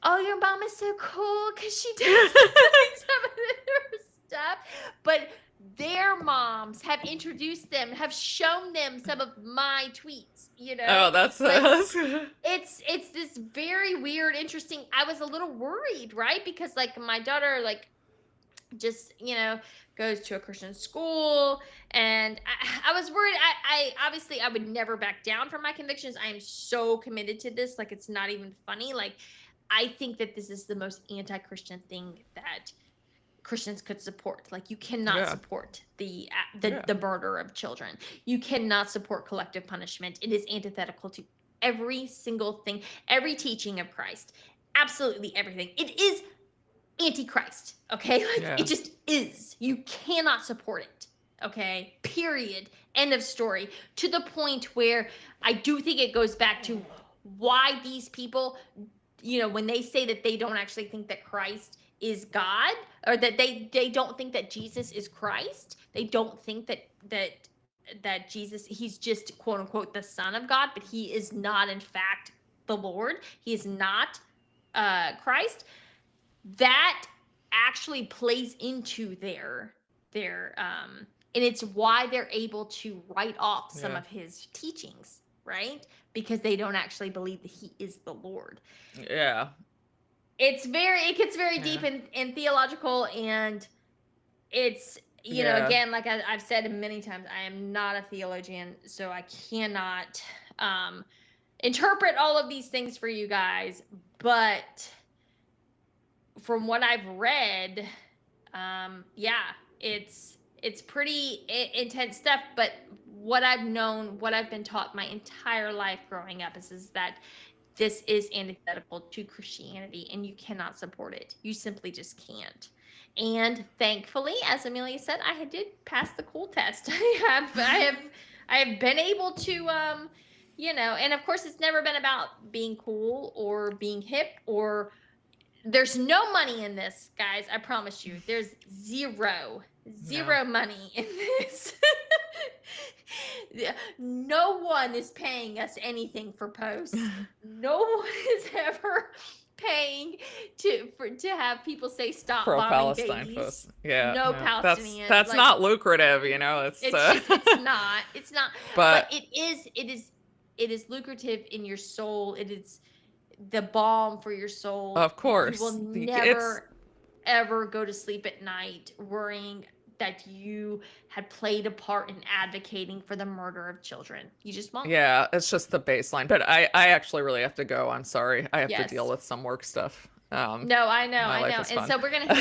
oh, your mom is so cool because she does like some of their stuff. But their moms have introduced them, have shown them some of my tweets.
oh, that's,
Like,
that's
it's this very weird, interesting. I was a little worried, right? Because, like, my daughter, like, just goes to a Christian school, and I was worried. I obviously, I would never back down from my convictions. I am so committed to this, like, it's not even funny. Like, I think that this is the most anti-Christian thing that Christians could support. Like, you cannot
yeah,
support the
yeah,
the murder of children. You cannot support collective punishment. It is antithetical to every single thing, every teaching of Christ, absolutely everything. It is antichrist, okay? Like
Yeah.
it just is. You cannot support it, okay? Period. End of story. To the point where I do think it goes back to why these people, when they say that they don't actually think that Christ is God, or that they don't think that Jesus is Christ. They don't think that Jesus, he's just quote unquote the son of God, but he is not in fact the Lord. He is not Christ. That actually plays into their and it's why they're able to write off some
Yeah.
of his teachings, right? Because they don't actually believe that he is the Lord.
Yeah.
It gets very deep
Yeah.
and theological, and it's,
Yeah.
again, like I've said many times, I am not a theologian, so I cannot interpret all of these things for you guys, but from what I've read, yeah, it's pretty intense stuff. But what I've known, what I've been taught my entire life growing up is that this is antithetical to Christianity, and you cannot support it. You simply just can't. And thankfully, as Amelia said, I did pass the cool test. I have been able to, and of course, it's never been about being cool or being hip, or there's no money in this, guys. I promise you. There's zero money in this. No one is paying us anything for posts. No one is ever paying to have people say stop bombing
Pro-Palestine
babies.
posts. Yeah.
No
That's
Palestinians.
that's
Like,
not lucrative, you know. It's
it's not. It's not.
But
It is lucrative in your soul. It is the balm for your soul.
of course,
You will
it's
never ever go to sleep at night worrying that you had played a part in advocating for the murder of children. You just won't.
yeah, it's just the baseline. But I actually really have to go. I'm sorry. I have to
Yes.
deal with some work stuff.
No, I know,
my
I
life
know.
is
And
fun.
so we're gonna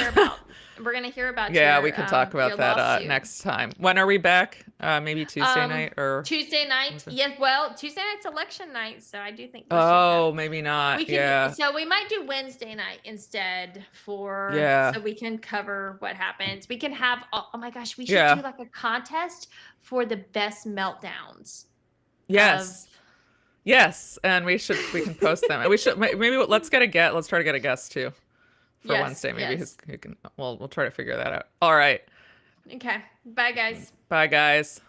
hear about
Yeah,
your,
we can talk about
your
that
lawsuit.
next time. When are we back? Maybe Tuesday night or
Tuesday night.
was it?
Yeah, well, Tuesday night's election night, so I do think we should
Oh,
have,
maybe not.
we can
Yeah.
so we might do Wednesday night instead
Yeah.
so we can cover what happens. We can have, oh my gosh, we should
Yeah.
do like a contest for the best meltdowns.
Yes. Yes, and we can post them. And we should maybe let's try to get a guest too for
Yes,
Wednesday. Maybe
yes.
who can we'll try to figure that out. All right.
Okay. Bye, guys.
Bye guys.